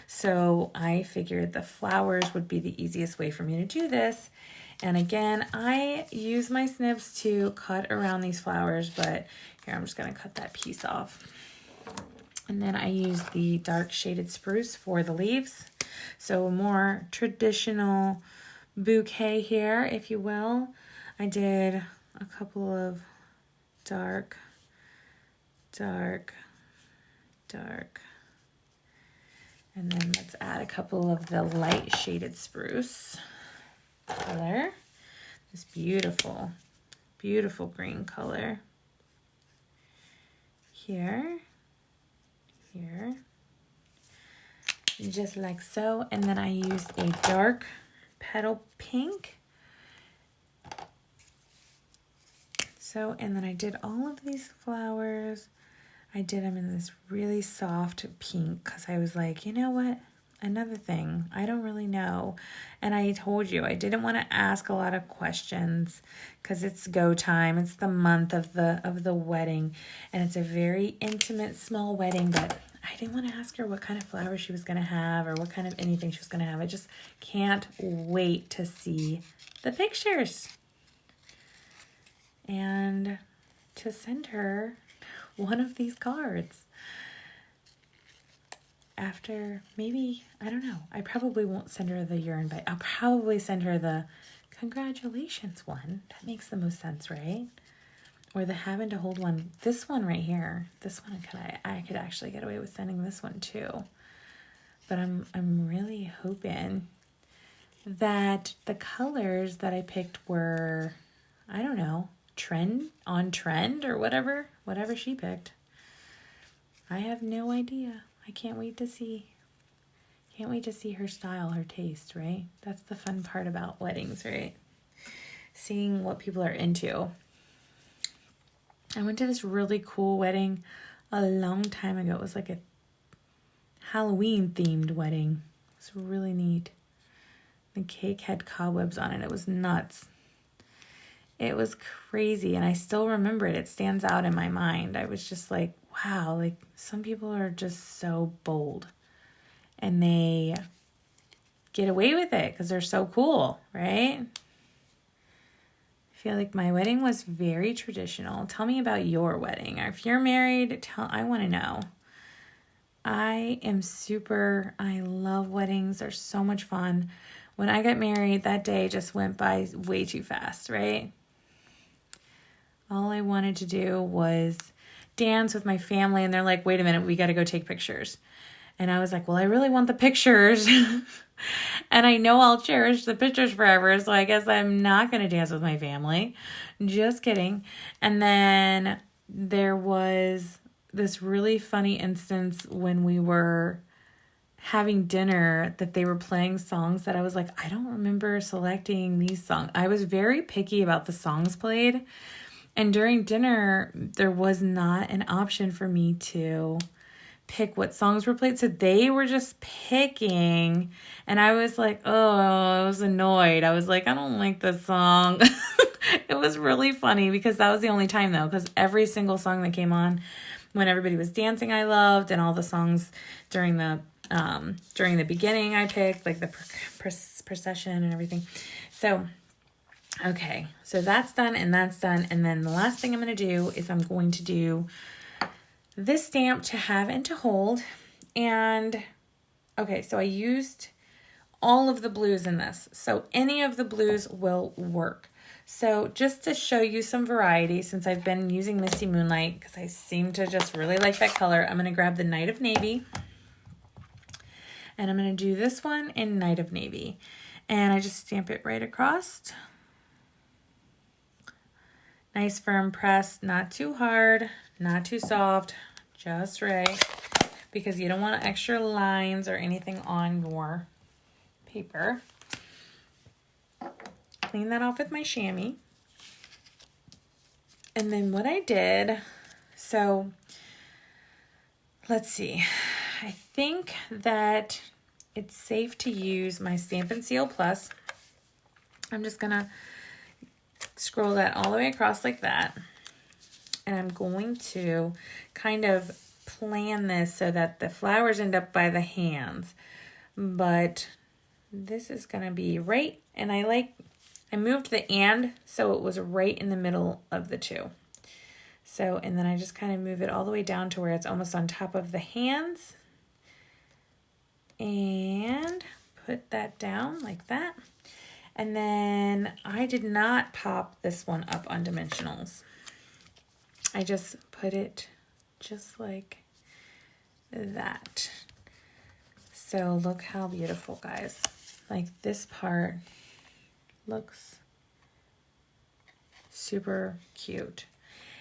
So I figured the flowers would be the easiest way for me to do this. And again, I use my snips to cut around these flowers, but here I'm just going to cut that piece off. And then I use the dark shaded spruce for the leaves. So a more traditional bouquet here, if you will. I did a couple of dark, and then let's add a couple of the light shaded spruce color. This beautiful, beautiful green color. Here, just like so. And then I used a dark petal pink. So, and then I did all of these flowers. I did them in this really soft pink because I was like, you know what? Another thing, I don't really know. And I told you, I didn't want to ask a lot of questions because it's go time. It's the month of the wedding. And it's a very intimate, small wedding, but I didn't want to ask her what kind of flowers she was going to have or what kind of anything she was going to have. I just can't wait to see the pictures. And to send her one of these cards. After maybe, I don't know, I probably won't send her the year invite. I'll probably send her the congratulations one. That makes the most sense, right? Or the having to hold one. This one right here. This one I could actually get away with sending this one too. But I'm really hoping that the colors that I picked were, I don't know, on trend or whatever she picked. I have no idea. I can't wait to see her style, her taste, right? That's the fun part about weddings, right? Seeing what people are into. I went to this really cool wedding a long time ago. It was like a Halloween themed wedding. It was really neat. The cake had cobwebs on it. It was nuts. It was crazy, and I still remember it. It stands out in my mind. I was just like, wow, like some people are just so bold, and they get away with it because they're so cool, right? I feel like my wedding was very traditional. Tell me about your wedding. Or if you're married, I want to know. I love weddings. They're so much fun. When I got married, that day just went by way too fast, right? All I wanted to do was dance with my family, and they're like, wait a minute, we got to go take pictures. And I was like, well, I really want the pictures. And I know I'll cherish the pictures forever, so I guess I'm not going to dance with my family. Just kidding. And then there was this really funny instance when we were having dinner that they were playing songs that I was like, I don't remember selecting these songs. I was very picky about the songs played. And during dinner, there was not an option for me to pick what songs were played. So they were just picking. And I was like, oh, I was annoyed. I was like, I don't like this song. It was really funny because that was the only time, though, because every single song that came on when everybody was dancing, I loved. And all the songs during the beginning, I picked, like the procession and everything. So okay, so that's done and that's done. And then the last thing I'm going to do is I'm going to do this stamp to have and to hold. And okay, so I used all of the blues in this. So any of the blues will work. So just to show you some variety, since I've been using Misty Moonlight, because I seem to just really like that color, I'm going to grab the Night of Navy. And I'm going to do this one in Night of Navy. And I just stamp it right across. Nice firm press, not too hard, not too soft, just right, because you don't want extra lines or anything on your paper. Clean that off with my chamois. And then what I did, so let's see, I think that it's safe to use my Stampin' Seal Plus. I'm just gonna scroll that all the way across like that. And I'm going to kind of plan this so that the flowers end up by the hands. But this is going to be right, and I moved the and so it was right in the middle of the two. So, and then I just kind of move it all the way down to where it's almost on top of the hands. And put that down like that. And then I did not pop this one up on dimensionals. I just put it just like that. So look how beautiful, guys. Like this part looks super cute.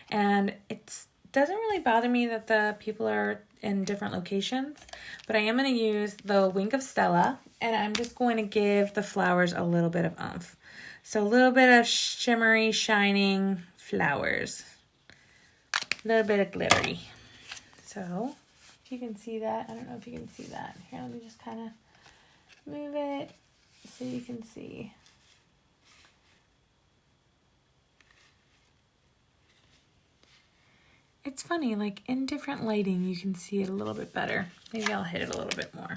And it's doesn't really bother me that the people are in different locations, but I am going to use the Wink of Stella, and I'm just going to give the flowers a little bit of oomph. So a little bit of shimmery, shining flowers. A little bit of glittery. So, if you can see that, I don't know if you can see that. Here, let me just kind of move it so you can see. It's funny, like in different lighting, you can see it a little bit better. Maybe I'll hit it a little bit more.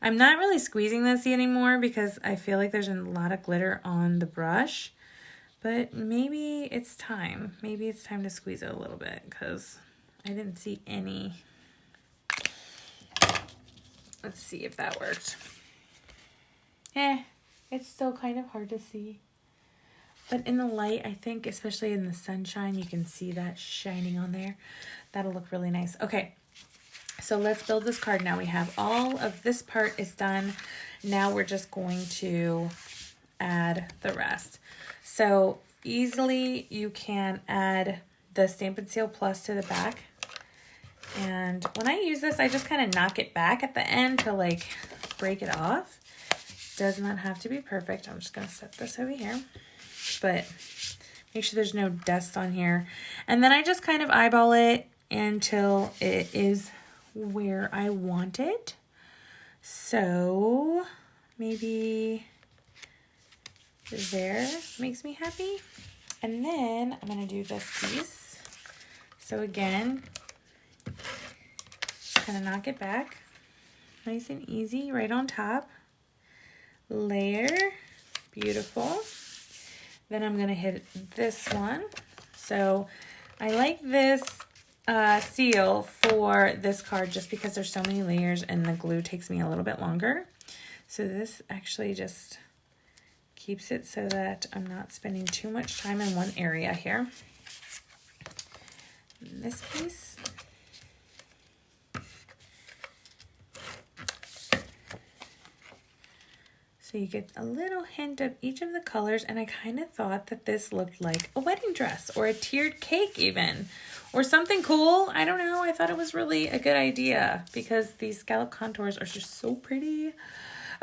I'm not really squeezing this anymore because I feel like there's a lot of glitter on the brush, but maybe it's time. Maybe it's time to squeeze it a little bit because I didn't see any. Let's see if that worked. It's still kind of hard to see. But in the light, I think, especially in the sunshine, you can see that shining on there. That'll look really nice. Okay, so let's build this card now. We have all of this part is done. Now we're just going to add the rest. So easily you can add the Stampin' Seal Plus to the back. And when I use this, I just kind of knock it back at the end to like break it off. Does not have to be perfect. I'm just going to set this over here. But make sure there's no dust on here. And then I just kind of eyeball it until it is where I want it. So maybe there makes me happy. And then I'm going to do this piece. So again, just kind of knock it back. Nice and easy, right on top. Layer, beautiful. Then I'm going to hit this one. So I like this seal for this card just because there's so many layers and the glue takes me a little bit longer. So this actually just keeps it so that I'm not spending too much time in one area here. And this piece. So you get a little hint of each of the colors, and I kind of thought that this looked like a wedding dress or a tiered cake even, or something cool. I don't know. I thought it was really a good idea because these scallop contours are just so pretty.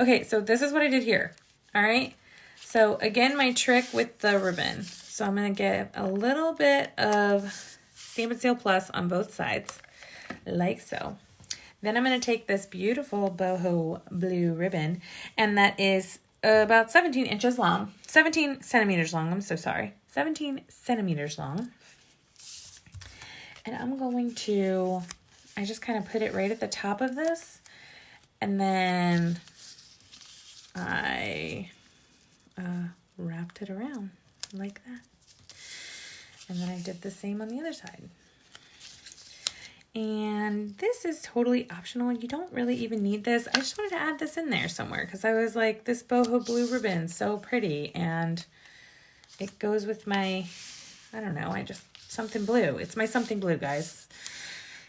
Okay, so this is what I did here. All right. So again, my trick with the ribbon. So I'm going to get a little bit of Stampin' Seal Plus on both sides, like so. Then I'm going to take this beautiful boho blue ribbon, and that is about 17 inches long, 17 centimeters long, I'm so sorry, 17 centimeters long. And I'm going to, I just kind of put it right at the top of this, and then I wrapped it around like that. And then I did the same on the other side. And this is totally optional. You don't really even need this. I just wanted to add this in there somewhere because I was like, this boho blue ribbon, so pretty. And it goes with my, I don't know, something blue. It's my something blue, guys.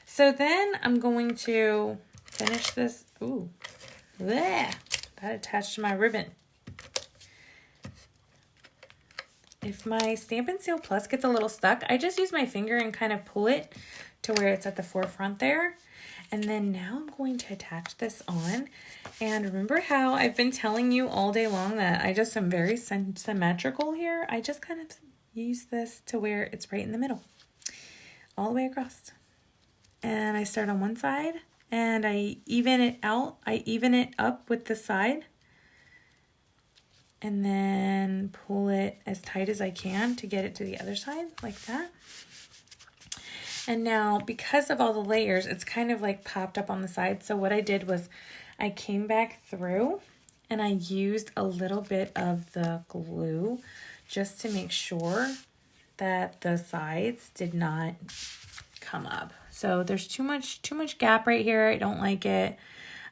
So then I'm going to finish this. Ooh, bleh, that attached to my ribbon. If my Stampin' Seal Plus gets a little stuck, I just use my finger and kind of pull it to where it's at the forefront there. And then now I'm going to attach this on. And remember how I've been telling you all day long that I just am very symmetrical here? I just kind of use this to where it's right in the middle, all the way across. And I start on one side and I even it out. I even it up with the side. And then pull it as tight as I can to get it to the other side, like that. And now, because of all the layers, it's kind of like popped up on the side. So what I did was I came back through and I used a little bit of the glue just to make sure that the sides did not come up. So there's too much gap right here. I don't like it.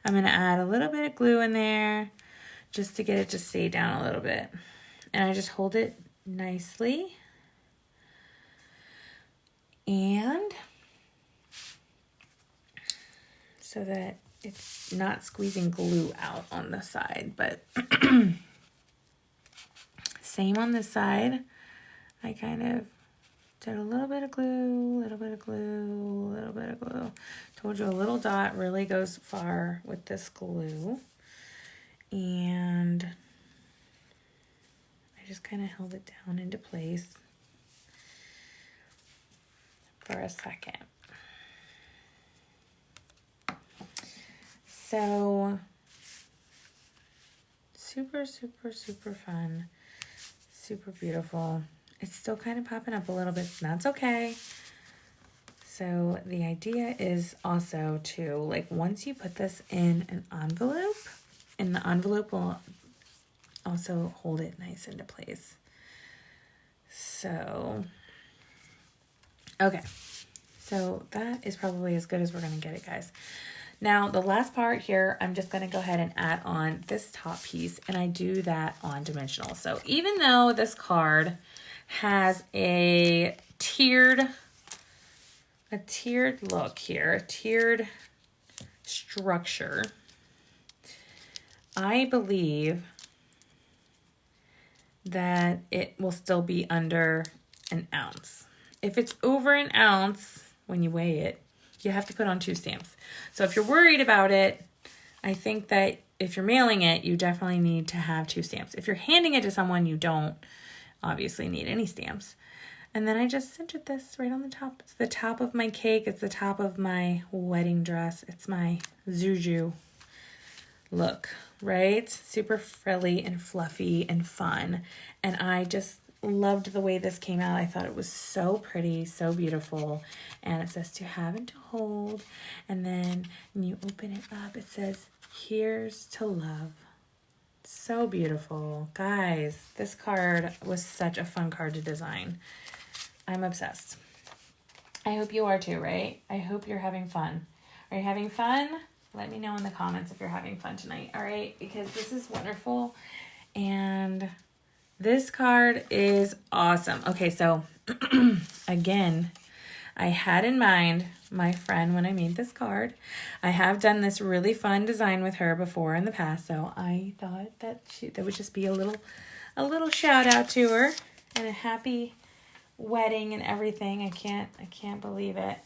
I'm going to add a little bit of glue in there just to get it to stay down a little bit. And I just hold it nicely. And so that it's not squeezing glue out on the side, but same on this side. I kind of Did a little bit of glue, a little bit of glue, a little bit of glue. Told you a little dot really goes far with this glue. And I just kind of held it down into place for a second. So super, super, super fun. Super beautiful. It's still kind of popping up a little bit, and that's okay. So the idea is also to, like, once you put this in an envelope, and the envelope will also hold it nice into place. So, okay. So that is probably as good as we're going to get it, guys. Now, the last part here, I'm just going to go ahead and add on this top piece, and I do that on dimensional. So even though this card has a tiered look here, a tiered structure, I believe that it will still be under an ounce. If it's over an ounce, when you weigh it, you have to put on 2 stamps. So if you're worried about it, I think that if you're mailing it, you definitely need to have 2 stamps. If you're handing it to someone, you don't obviously need any stamps. And then I just centered this right on the top. It's the top of my cake. It's the top of my wedding dress. It's my Zuju look, right? Super frilly and fluffy and fun. And I just loved the way this came out. I thought it was so pretty, so beautiful. And it says to have and to hold. And then when you open it up, it says, here's to love. So beautiful. Guys, this card was such a fun card to design. I'm obsessed. I hope you are too, right? I hope you're having fun. Are you having fun? Let me know in the comments if you're having fun tonight, all right? Because this is wonderful. And this card is awesome. Okay, so again, I had in mind my friend when I made this card. I have done this really fun design with her before in the past, so I thought that that would just be a little shout out to her and a happy wedding and everything. I can't believe it.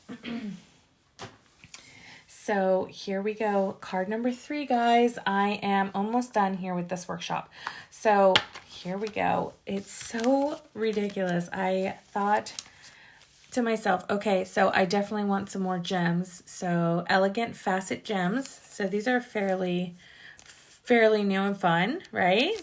So here we go. Card number 3, guys. I am almost done here with this workshop. So here we go. It's so ridiculous. I thought to myself, okay, so I definitely want some more gems. So elegant facet gems. So these are fairly new and fun, right?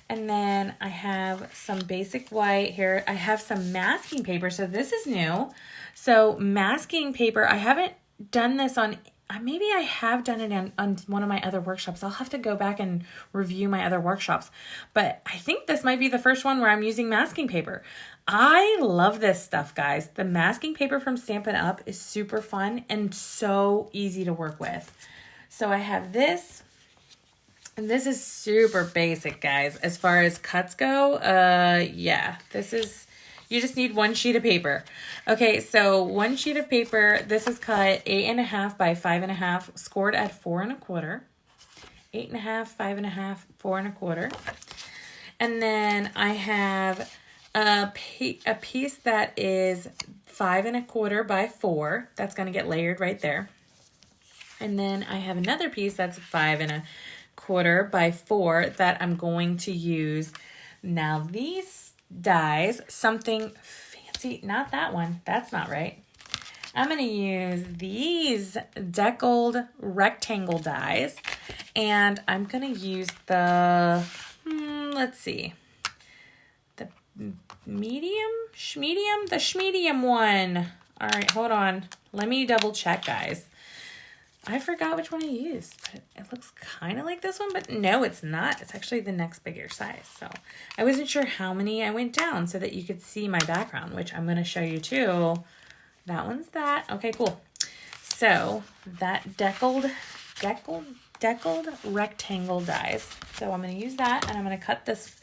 And then I have some basic white here. I have some masking paper. So this is new. So masking paper, I haven't done this on, maybe I have done it on one of my other workshops. I'll have to go back and review my other workshops. But I think this might be the first one where I'm using masking paper. I love this stuff, guys. The masking paper from Stampin' Up is super fun and so easy to work with. So I have this. And this is super basic, guys. As far as cuts go, yeah, this is, you just need 1 sheet of paper. Okay, so 1 sheet of paper, this is cut 8.5 by 5.5, scored at 4 1/4. 8.5, 5.5, 4 1/4. And then I have a piece that is 5 1/4 by 4. That's going to get layered right there. And then I have another piece that's 5 1/4 by 4 that I'm going to use. Now these dies, something fancy, not that one, that's not right. I'm going to use these deckled rectangle dies, and I'm going to use the, let's see, the schmedium one. All right, hold on. Let me double check, guys. I forgot which one I used, but it looks kind of like this one, but no, it's not. It's actually the next bigger size. So I wasn't sure how many I went down so that you could see my background, which I'm going to show you too. That one's that. Okay, cool. So that deckled rectangle dies. So I'm going to use that, and I'm going to cut this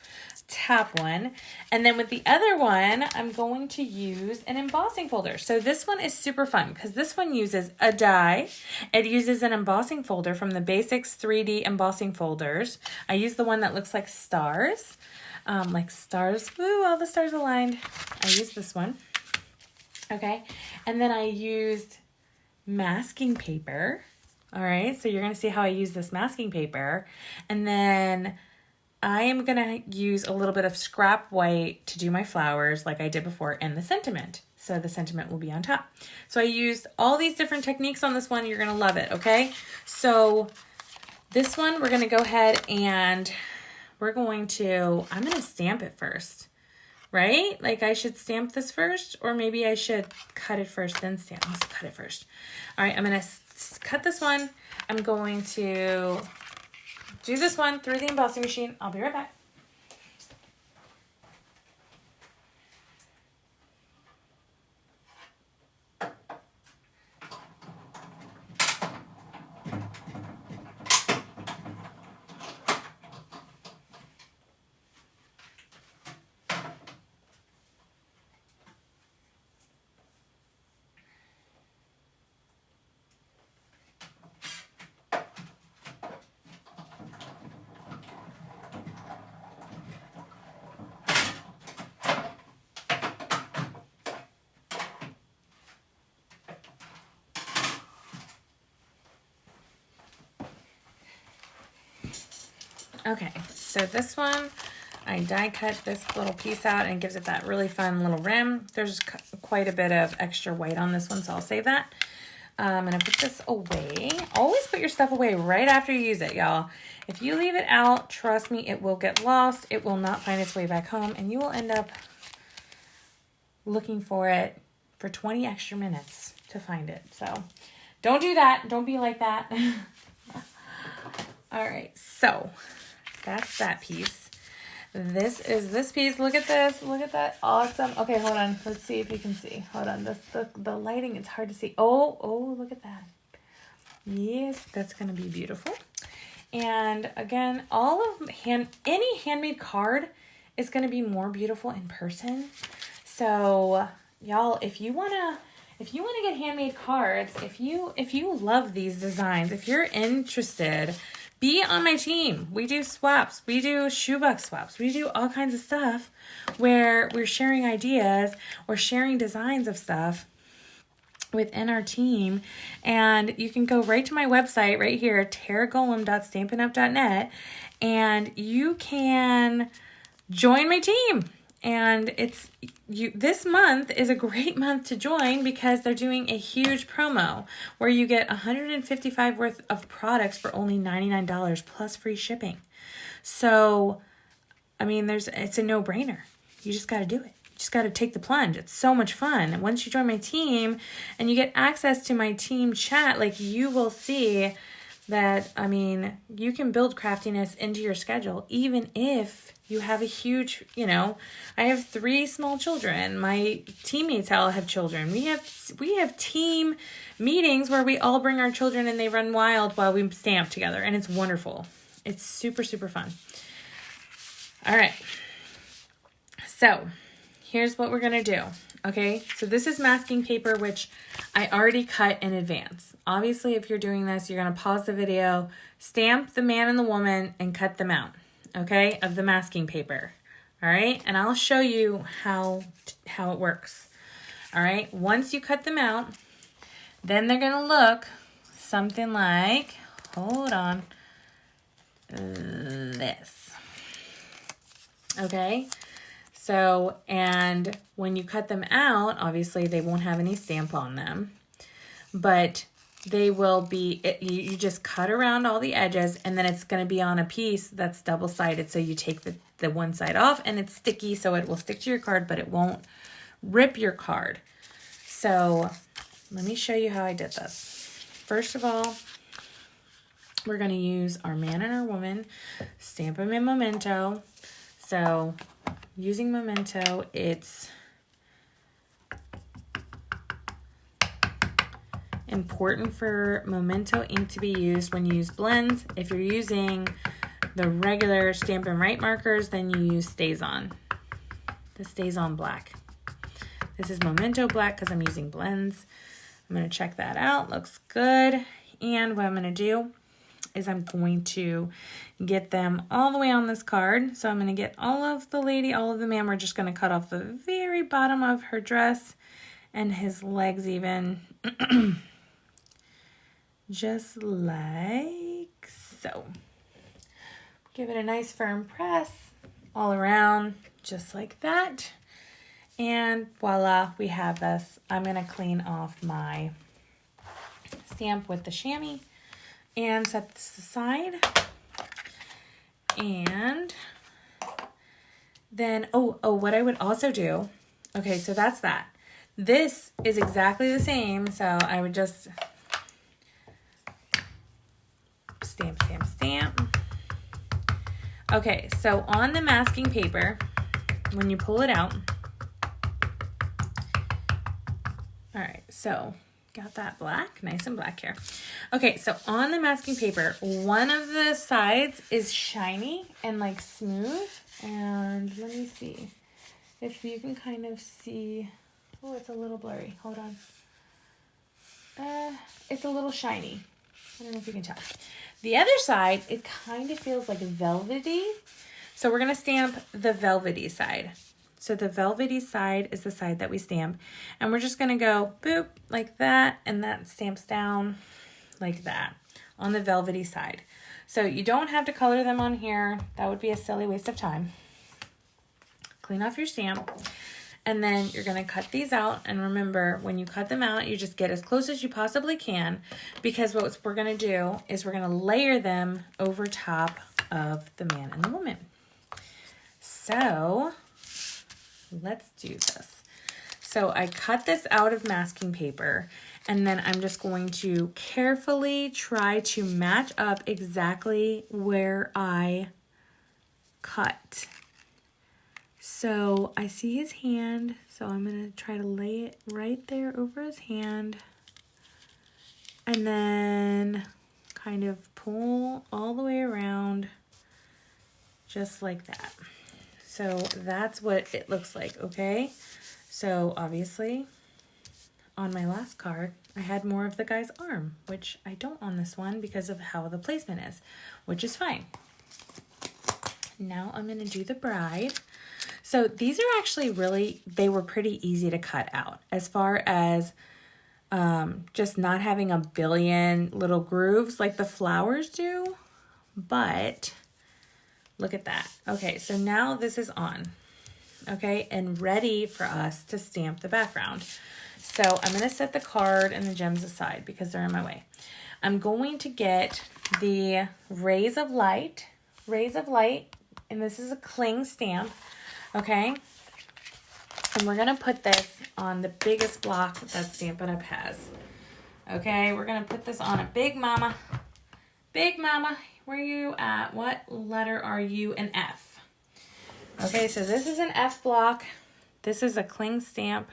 top one. And then with the other one, I'm going to use an embossing folder. So this one is super fun because this one uses a die. It uses an embossing folder from the Basics 3D embossing folders. I use the one that looks like stars. Woo, all the stars aligned. I use this one. Okay, and then I used masking paper. All right, so you're going to see how I use this masking paper. And then I am going to use a little bit of scrap white to do my flowers like I did before, and the sentiment. So the sentiment will be on top. So I used all these different techniques on this one. You're going to love it, okay? So this one, we're going to go ahead and I'm going to stamp it first, right? Like I should stamp this first, or maybe I should cut it first, then stamp. Let's cut it first. All right, I'm going to cut this one. I'm going to do this one through the embossing machine. I'll be right back. Okay, so this one, I die cut this little piece out and it gives it that really fun little rim. There's quite a bit of extra white on this one, so I'll save that. I'm going to put this away. Always put your stuff away right after you use it, y'all. If you leave it out, trust me, it will get lost. It will not find its way back home, and you will end up looking for it for 20 extra minutes to find it. So don't do that. Don't be like that. All right, so that's that piece. This is this piece. Look at this. Look at that. Awesome. Okay, hold on. Let's see if you can see. Hold on. The lighting, it's hard to see. Oh, look at that. Yes, that's going to be beautiful. And again, any handmade card is going to be more beautiful in person. So, y'all, if you want to get handmade cards, if you love these designs, if you're interested, be on my team. We do swaps. We do shoebox swaps. We do all kinds of stuff where we're sharing ideas or sharing designs of stuff within our team. And you can go right to my website right here, taragolem.stampinup.net, and you can join my team. And this month is a great month to join because they're doing a huge promo where you get $155 worth of products for only $99 plus free shipping. So, I mean, it's a no-brainer. You just got to do it. You just got to take the plunge. It's so much fun. And once you join my team and you get access to my team chat, like you will see that, I mean, you can build craftiness into your schedule even if you have a huge, I have 3 small children. My teammates all have children. We have team meetings where we all bring our children and they run wild while we stamp together. And it's wonderful. It's super, super fun. All right. So here's what we're going to do. Okay. So this is masking paper, which I already cut in advance. Obviously, if you're doing this, you're going to pause the video, stamp the man and the woman, and cut them out. Okay, of the masking paper. All right, and I'll show you how it works. All right, once you cut them out, then they're gonna look something like, hold on, this. Okay, so, and when you cut them out, obviously they won't have any stamp on them, but they will be, you just cut around all the edges, and then it's going to be on a piece that's double-sided. So you take the one side off, and it's sticky, so it will stick to your card, but it won't rip your card. So let me show you how I did this. First of all, we're going to use our man and our woman, stamp them in Memento. So using Memento, it's important for Memento ink to be used when you use blends. If you're using the regular Stampin' Write markers, then you use StazOn. The StazOn black. This is Memento black because I'm using blends. I'm going to check that out. Looks good. And what I'm going to do is I'm going to get them all the way on this card. So I'm going to get all of the man. We're just going to cut off the very bottom of her dress and his legs even. Just like so. Give it a nice firm press all around, just like that. And voila, we have this. I'm going to clean off my stamp with the chamois and set this aside. And then, what I would also do, okay, so that's that. This is exactly the same, so I would just stamp, stamp, stamp. Okay, so on the masking paper, when you pull it out, all right, so got that black, nice and black here. Okay, so on the masking paper, one of the sides is shiny and like smooth. And let me see if you can kind of see. Oh, it's a little blurry. Hold on. It's a little shiny. I don't know if you can tell. The other side, it kind of feels like velvety. So we're going to stamp the velvety side. So the velvety side is the side that we stamp. And we're just going to go boop like that. And that stamps down like that on the velvety side. So you don't have to color them on here. That would be a silly waste of time. Clean off your stamp. And then you're going to cut these out. And remember, when you cut them out, you just get as close as you possibly can. Because what we're going to do is we're going to layer them over top of the man and the woman. So let's do this. So I cut this out of masking paper. And then I'm just going to carefully try to match up exactly where I cut. So I see his hand, so I'm going to try to lay it right there over his hand. And then kind of pull all the way around just like that. So that's what it looks like, okay? So obviously on my last card, I had more of the guy's arm, which I don't on this one because of how the placement is, which is fine. Now I'm going to do the bride. So these are actually they were pretty easy to cut out as far as just not having a billion little grooves like the flowers do. But look at that. Okay, so now this is on, okay, and ready for us to stamp the background. So I'm going to set the card and the gems aside because they're in my way. I'm going to get the Rays of Light, and this is a cling stamp, okay? And we're going to put this on the biggest block that Stampin' Up! Has. Okay, we're going to put this on a Big Mama. Big Mama, where are you at? What letter are you? An F. Okay, so this is an F block. This is a cling stamp.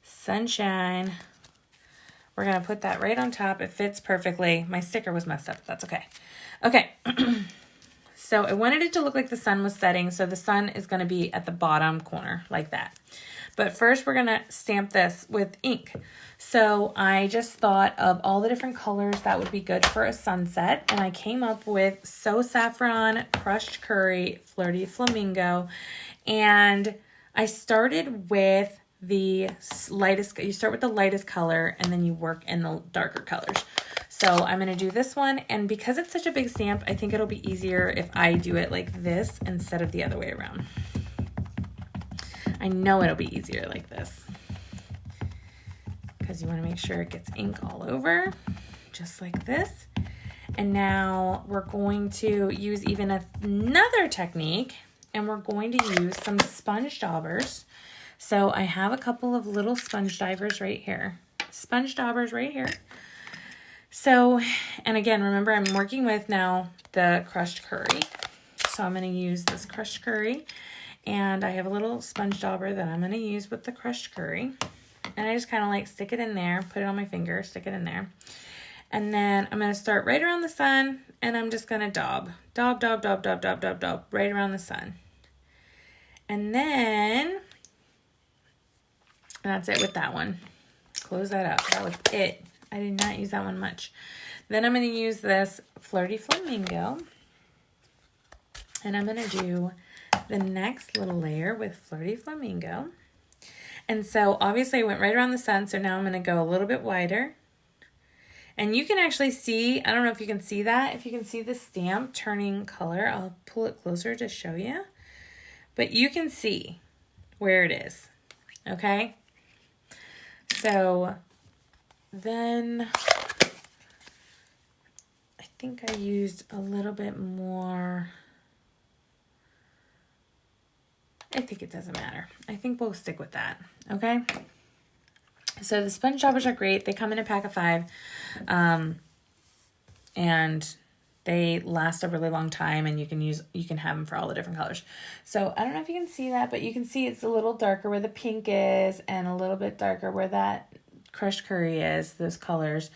Sunshine. We're going to put that right on top. It fits perfectly. My sticker was messed up. That's okay. Okay. So I wanted it to look like the sun was setting. So the sun is going to be at the bottom corner like that. But first we're going to stamp this with ink. So I just thought of all the different colors that would be good for a sunset. And I came up with So Saffron, Crushed Curry, Flirty Flamingo. And I started with the lightest. You start with the lightest color and then you work in the darker colors. So I'm going to do this one, and because it's such a big stamp, I think it'll be easier if I do it like this instead of the other way around. I know it'll be easier like this because you want to make sure it gets ink all over, just like this. And now we're going to use even another technique, and we're going to use some sponge daubers. So I have a couple of little sponge daubers right here. So, and again, remember I'm working with now the crushed curry. So I'm going to use this crushed curry, and I have a little sponge dauber that I'm going to use with the crushed curry. And I just kind of like stick it in there, put it on my finger, stick it in there. And then I'm going to start right around the sun, and I'm just going to daub right around the sun. And then that's it with that one. Close that up. That was it. I did not use that one much. Then I'm going to use this Flirty Flamingo. And I'm going to do the next little layer with Flirty Flamingo. And so obviously I went right around the sun. So now I'm going to go a little bit wider. And you can actually see, I don't know if you can see that. If you can see the stamp turning color, I'll pull it closer to show you. But you can see where it is. Okay? So then I think I used a little bit more. I think it doesn't matter. I think we'll stick with that. Okay? So the sponge choppers are great. They come in a pack of 5. And they last a really long time, and you can have them for all the different colors. So I don't know if you can see that, but you can see it's a little darker where the pink is and a little bit darker where that crushed curry is, those colors.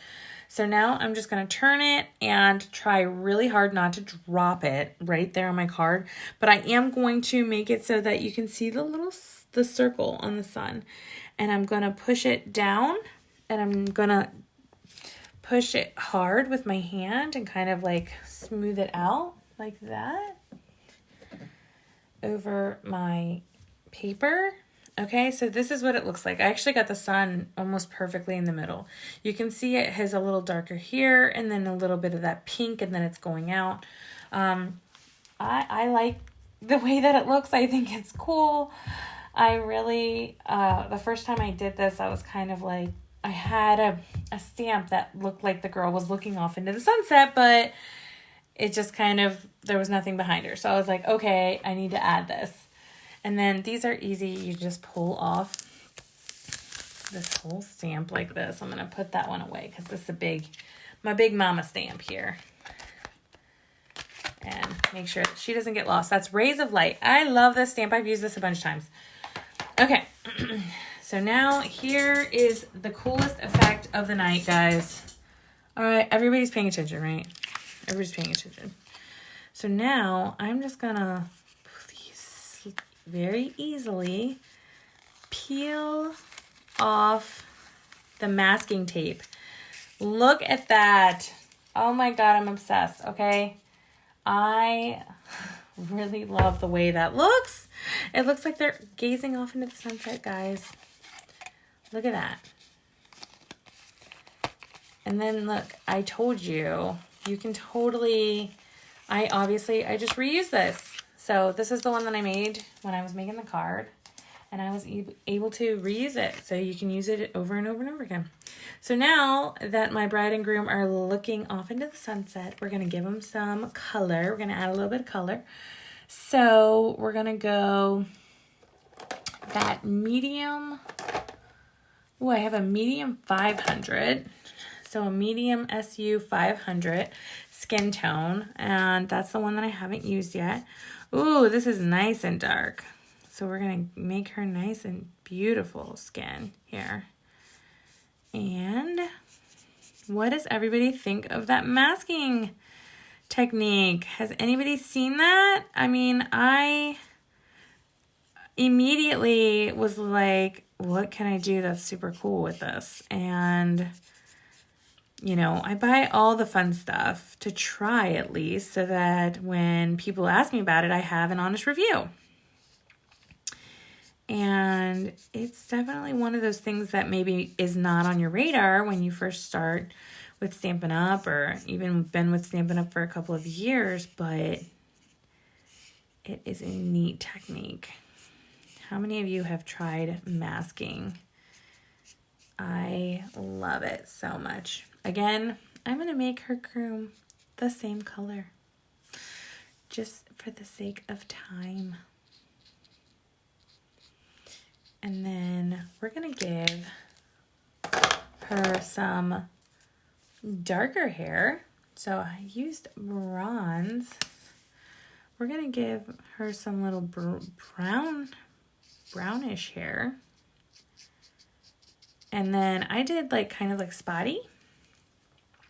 So now I'm just going to turn it and try really hard not to drop it right there on my card. But I am going to make it so that you can see the circle on the sun. And I'm going to push it down, and I'm going to push it hard with my hand and kind of like smooth it out like that over my paper. Okay, so this is what it looks like. I actually got the sun almost perfectly in the middle. You can see it has a little darker here and then a little bit of that pink, and then it's going out. I like the way that it looks. I think it's cool. I really, the first time I did this, I was kind of like, I had a stamp that looked like the girl was looking off into the sunset, but it just kind of, there was nothing behind her. So I was like, okay, I need to add this. And then these are easy. You just pull off this whole stamp like this. I'm going to put that one away because this is my big mama stamp here. And make sure that she doesn't get lost. That's Rays of Light. I love this stamp. I've used this a bunch of times. Okay. So now here is the coolest effect of the night, guys. All right. Everybody's paying attention, right? Everybody's paying attention. So now I'm just going to very easily peel off the masking tape. Look at that. Oh my God, I'm obsessed, okay? I really love the way that looks. It looks like they're gazing off into the sunset, guys. Look at that. And then look, I told you, you can totally, I just reuse this. So this is the one that I made when I was making the card, and I was able to reuse it. So you can use it over and over and over again. So now that my bride and groom are looking off into the sunset, we're going to give them some color. We're going to add a little bit of color. So we're going to go that medium. Oh, I have a medium 500. So a medium SU 500 skin tone. And that's the one that I haven't used yet. Ooh, this is nice and dark. So we're going to make her nice and beautiful skin here. And what does everybody think of that masking technique? Has anybody seen that? I mean, I immediately was like, what can I do that's super cool with this? And you know, I buy all the fun stuff to try at least so that when people ask me about it, I have an honest review. And it's definitely one of those things that maybe is not on your radar when you first start with Stampin' Up, or even been with Stampin' Up for a couple of years, but it is a neat technique. How many of you have tried masking? I love it so much. Again, I'm going to make her groom the same color just for the sake of time. And then we're going to give her some darker hair. So I used bronze. We're going to give her some little brownish hair. And then I did like kind of like spotty.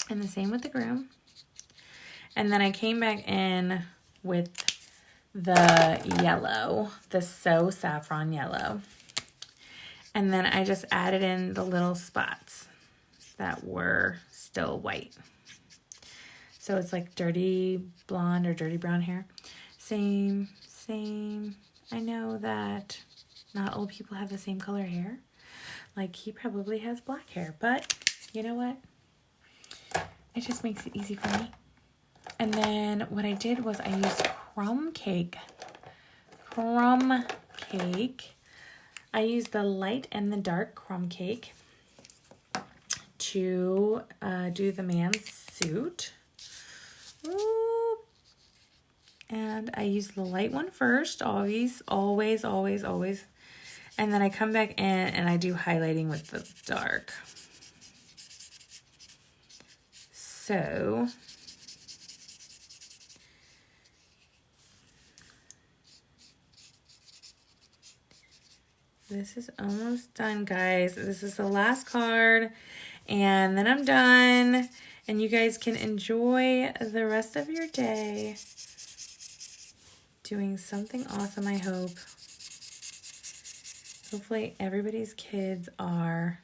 And the same with the groom. And then I came back in with the yellow, the So Saffron yellow. And then I just added in the little spots that were still white. So it's like dirty blonde or dirty brown hair. Same. I know that Not all people have the same color hair. Like, he probably has black hair, but you know what? It just makes it easy for me. And then what I did was I used crumb cake. I used the light and the dark crumb cake to do the man's suit. Ooh. And I use the light one first, always. And then I come back in and I do highlighting with the dark. So this is almost done, guys. This is the last card, and then I'm done. And you guys can enjoy the rest of your day doing something awesome, I hope. Hopefully everybody's kids are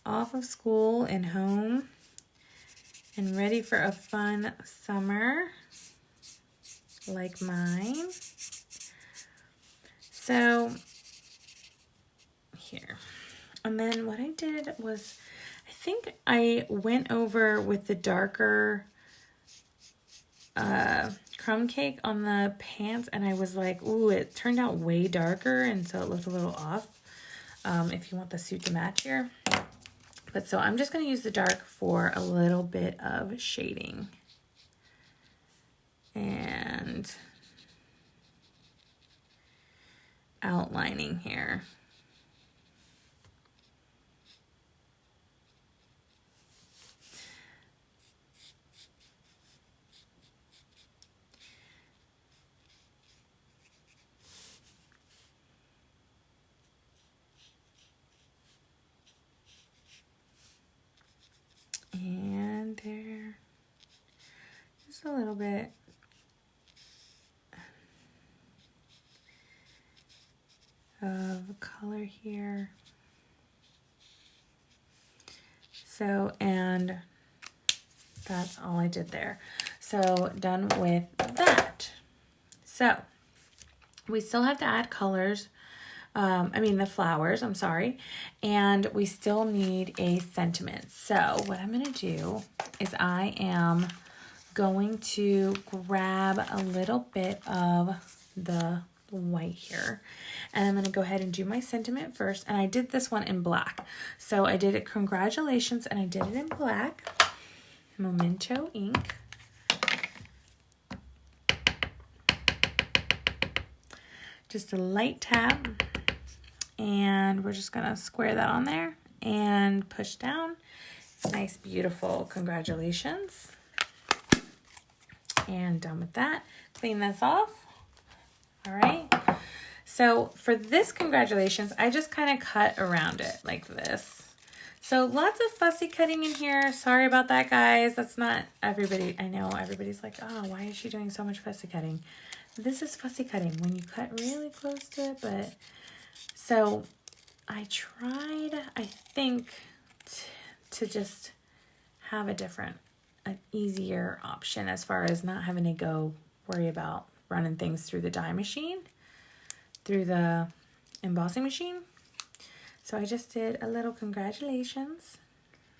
off of school and home and ready for a fun summer like mine. So here. And then what I did was, I think I went over with the darker crumb cake on the pants, and I was like, ooh, it turned out way darker, and so it looked a little off. If you want the suit to match here. But so I'm just going to use the dark for a little bit of shading. And outlining here. And there, just a little bit. Of color here. So, and that's all I did there. So, done with that. So, we still have to add colors. The flowers, I'm sorry. And we still need a sentiment. So what I'm going to do is I am going to grab a little bit of the white here. And I'm going to go ahead and do my sentiment first. And I did this one in black. So I did it congratulations, and I did it in black. Memento ink. Just a light tap. And we're just going to square that on there and push down. Nice, beautiful congratulations. And done with that. Clean this off. All right. So for this congratulations, I just kind of cut around it like this. So lots of fussy cutting in here. Sorry about that, guys. That's not everybody. I know everybody's like, oh, why is she doing so much fussy cutting? This is fussy cutting when you cut really close to it, but... So I tried, I think, to just have a different, an easier option as far as not having to go worry about running things through the die machine, through the embossing machine. So I just did a little congratulations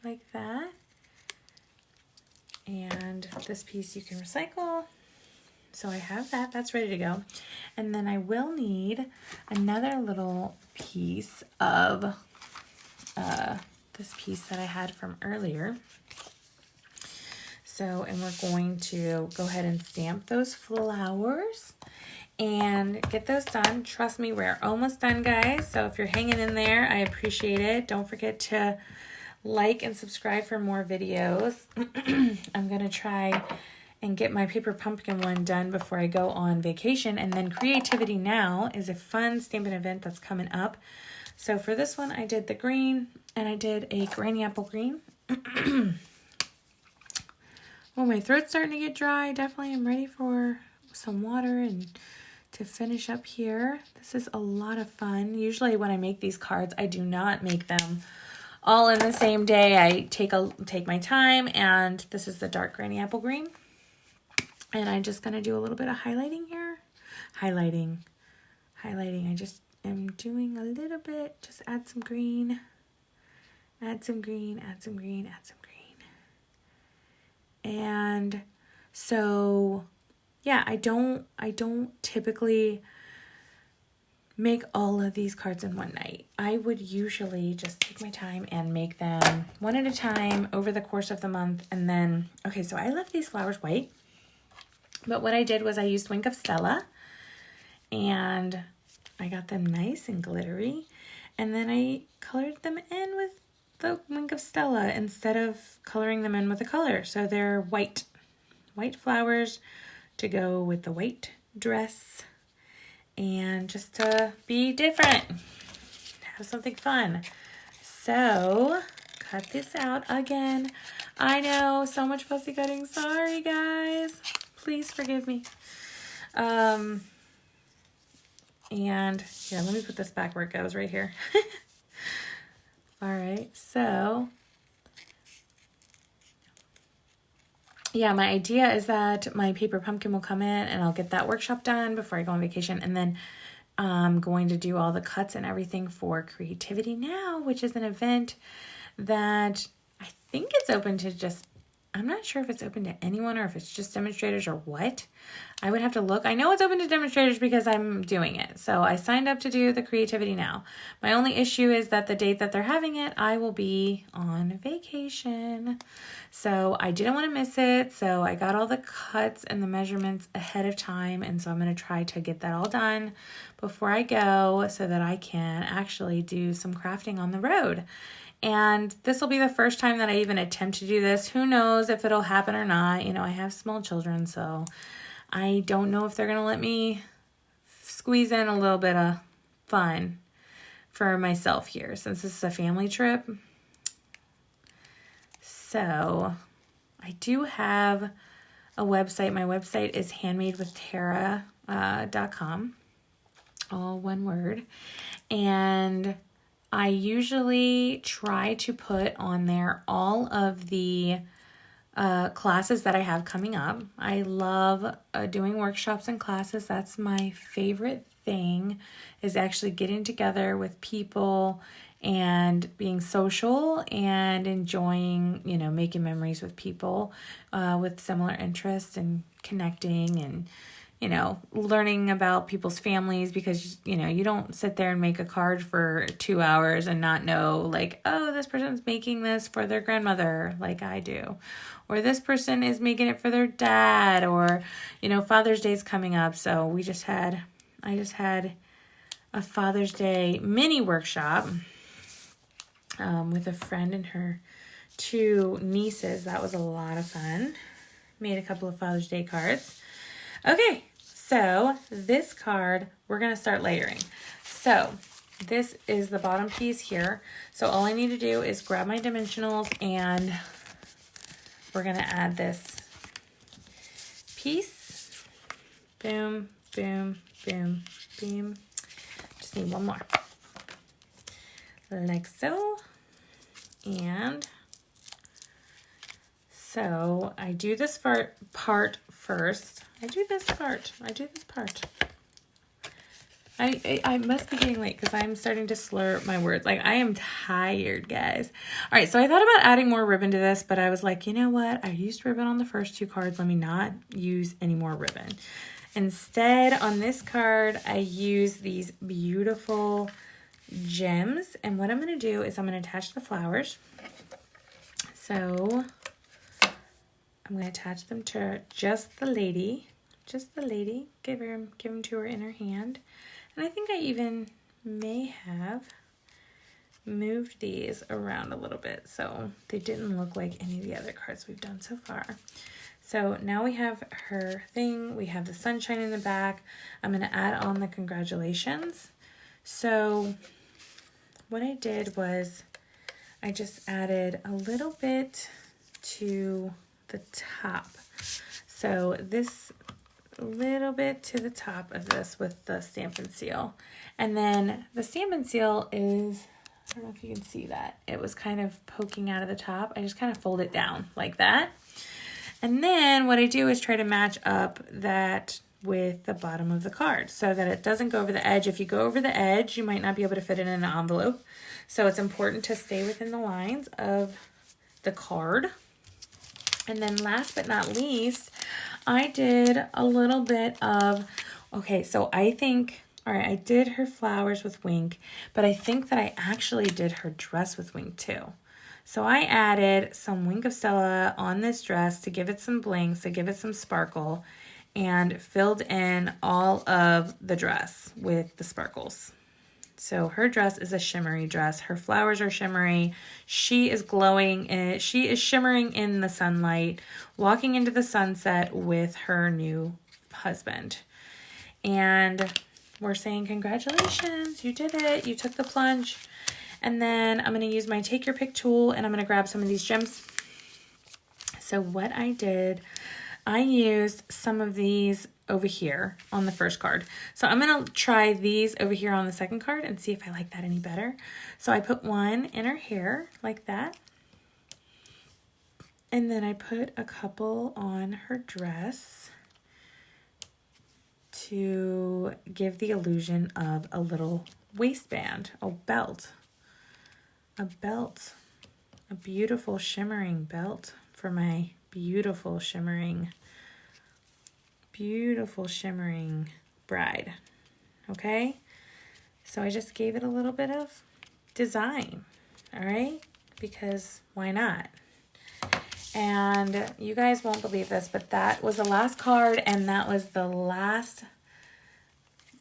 like that. And this piece you can recycle. So I have that, that's ready to go. And then I will need another little piece of this piece that I had from earlier. So, and we're going to go ahead and stamp those flowers and get those done. Trust me, we're almost done, guys. So if you're hanging in there, I appreciate it. Don't forget to like and subscribe for more videos. I'm going to try and get my paper pumpkin one done before I go on vacation. And then Creativity Now is a fun stamping event that's coming up. So for this one, I did the green, and I did a granny apple green. Well, my throat's starting to get dry. Definitely am ready for some water and to finish up here. This is a lot of fun. Usually when I make these cards, I do not make them all in the same day. I take my time, and this is the dark granny apple green. And I'm just going to do a little bit of highlighting here. Highlighting. I just am doing a little bit, just add some green, add some green, add some green, add some green. And so, yeah, I don't typically make all of these cards in one night. I would usually just take my time and make them one at a time over the course of the month. And then, okay, so I left these flowers white, but what I did was I used Wink of Stella, and I got them nice and glittery, and then I colored them in with the Wink of Stella instead of coloring them in with a color. So they're white flowers to go with the white dress, and just to be different, have something fun. So cut this out again. I know, so much fussy cutting. Sorry guys, please forgive me. And here, let me put this back where it goes, right here. All right, so yeah, my idea is that my paper pumpkin will come in and I'll get that workshop done before I go on vacation. And then I'm going to do all the cuts and everything for Creativity Now, which is an event that I think it's open to just, I'm not sure if it's open to anyone or if it's just demonstrators or what. I would have to look. I know it's open to demonstrators because I'm doing it. So I signed up to do the Creativity Now. My only issue is that the date that they're having it, I will be on vacation. So I didn't want to miss it. So I got all the cuts and the measurements ahead of time. And so I'm going to try to get that all done before I go so that I can actually do some crafting on the road. And this will be the first time that I even attempt to do this. Who knows if it'll happen or not. You know, I have small children, so I don't know if they're going to let me squeeze in a little bit of fun for myself here since this is a family trip. So I do have a website. My website is handmadewithtara.com, all one word. And I usually try to put on there all of the classes that I have coming up. I love doing workshops and classes. That's my favorite thing, is actually getting together with people and being social and enjoying, you know, making memories with people with similar interests and connecting and, you know, learning about people's families, because, you know, you don't sit there and make a card for 2 hours and not know, like, oh, this person's making this for their grandmother like I do, or this person is making it for their dad, or, you know, Father's Day is coming up. So I just had a Father's Day mini workshop with a friend and her 2 nieces. That was a lot of fun. Made a couple of Father's Day cards. Okay, so this card, we're going to start layering. So this is the bottom piece here. So all I need to do is grab my dimensionals, and we're going to add this piece. Boom, boom, boom, boom. Just need one more. Like so. And so I do this part first. I do this part. I must be getting late because I'm starting to slur my words. Like, I am tired, guys. All right, so I thought about adding more ribbon to this, but I was like, you know what? I used ribbon on the first 2 cards. Let me not use any more ribbon. Instead, on this card, I use these beautiful gems. And what I'm going to do is I'm going to attach the flowers. So I'm going to attach them to just the lady. Give them to her in her hand. And I think I even may have moved these around a little bit so they didn't look like any of the other cards we've done so far. So now we have her thing. We have the sunshine in the back. I'm going to add on the congratulations. So what I did was I just added a little bit to the top. So this little bit to the top of this with the Stampin' Seal. And then the Stampin' Seal is, I don't know if you can see that. It was kind of poking out of the top. I just kind of fold it down like that. And then what I do is try to match up that with the bottom of the card so that it doesn't go over the edge. If you go over the edge, you might not be able to fit it in an envelope. So it's important to stay within the lines of the card. And then last but not least, I did a little bit of, okay, so I think, all right, I did her flowers with Wink, but I think that I actually did her dress with Wink too. So I added some Wink of Stella on this dress to give it some bling, to give it some sparkle, and filled in all of the dress with the sparkles. So her dress is a shimmery dress. Her flowers are shimmery. She is glowing. She is shimmering in the sunlight, walking into the sunset with her new husband. And we're saying, congratulations, you did it. You took the plunge. And then I'm going to use my Take Your Pick tool, and I'm going to grab some of these gems. So what I did, I used some of these over here on the first card. So I'm going to try these over here on the second card and see if I like that any better. So I put one in her hair like that. And then I put a couple on her dress to give the illusion of a little waistband, a belt. A belt, a beautiful shimmering belt for my beautiful shimmering bride. Okay, so I just gave it a little bit of design, all right, because why not? And you guys won't believe this, but that was the last card, and that was the last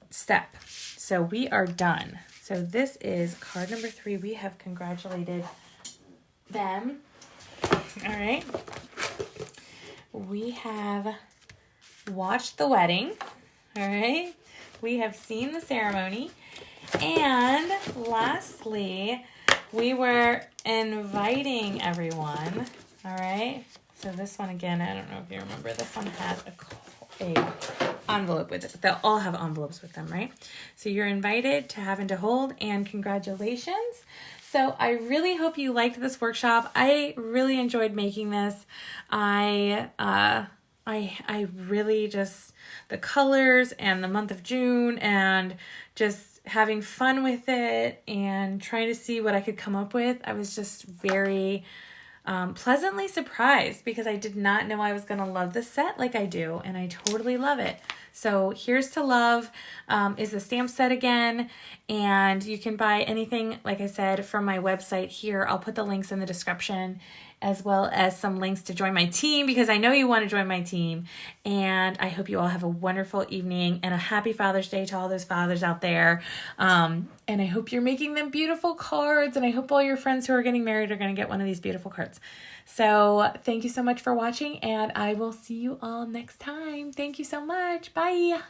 step. So we are done. So this is card number 3. We have congratulated them. All right. We have watched the wedding. All right. We have seen the ceremony. And lastly, we were inviting everyone. All right. So this one again, I don't know if you remember, this one has a envelope with it, but they'll all have envelopes with them, right? So you're invited to Have and to Hold, and congratulations. So I really hope you liked this workshop. I really enjoyed making this. I really just, the colors and the month of June and just having fun with it and trying to see what I could come up with. I was just very pleasantly surprised because I did not know I was going to love this set like I do, and I totally love it. So Here's to Love is the stamp set again, and you can buy anything, like I said, from my website here. I'll put the links in the description, as well as some links to join my team, because I know you want to join my team. And I hope you all have a wonderful evening and a happy Father's Day to all those fathers out there. And I hope you're making them beautiful cards, and I hope all your friends who are getting married are going to get one of these beautiful cards. So thank you so much for watching, and I will see you all next time. Thank you so much. Bye.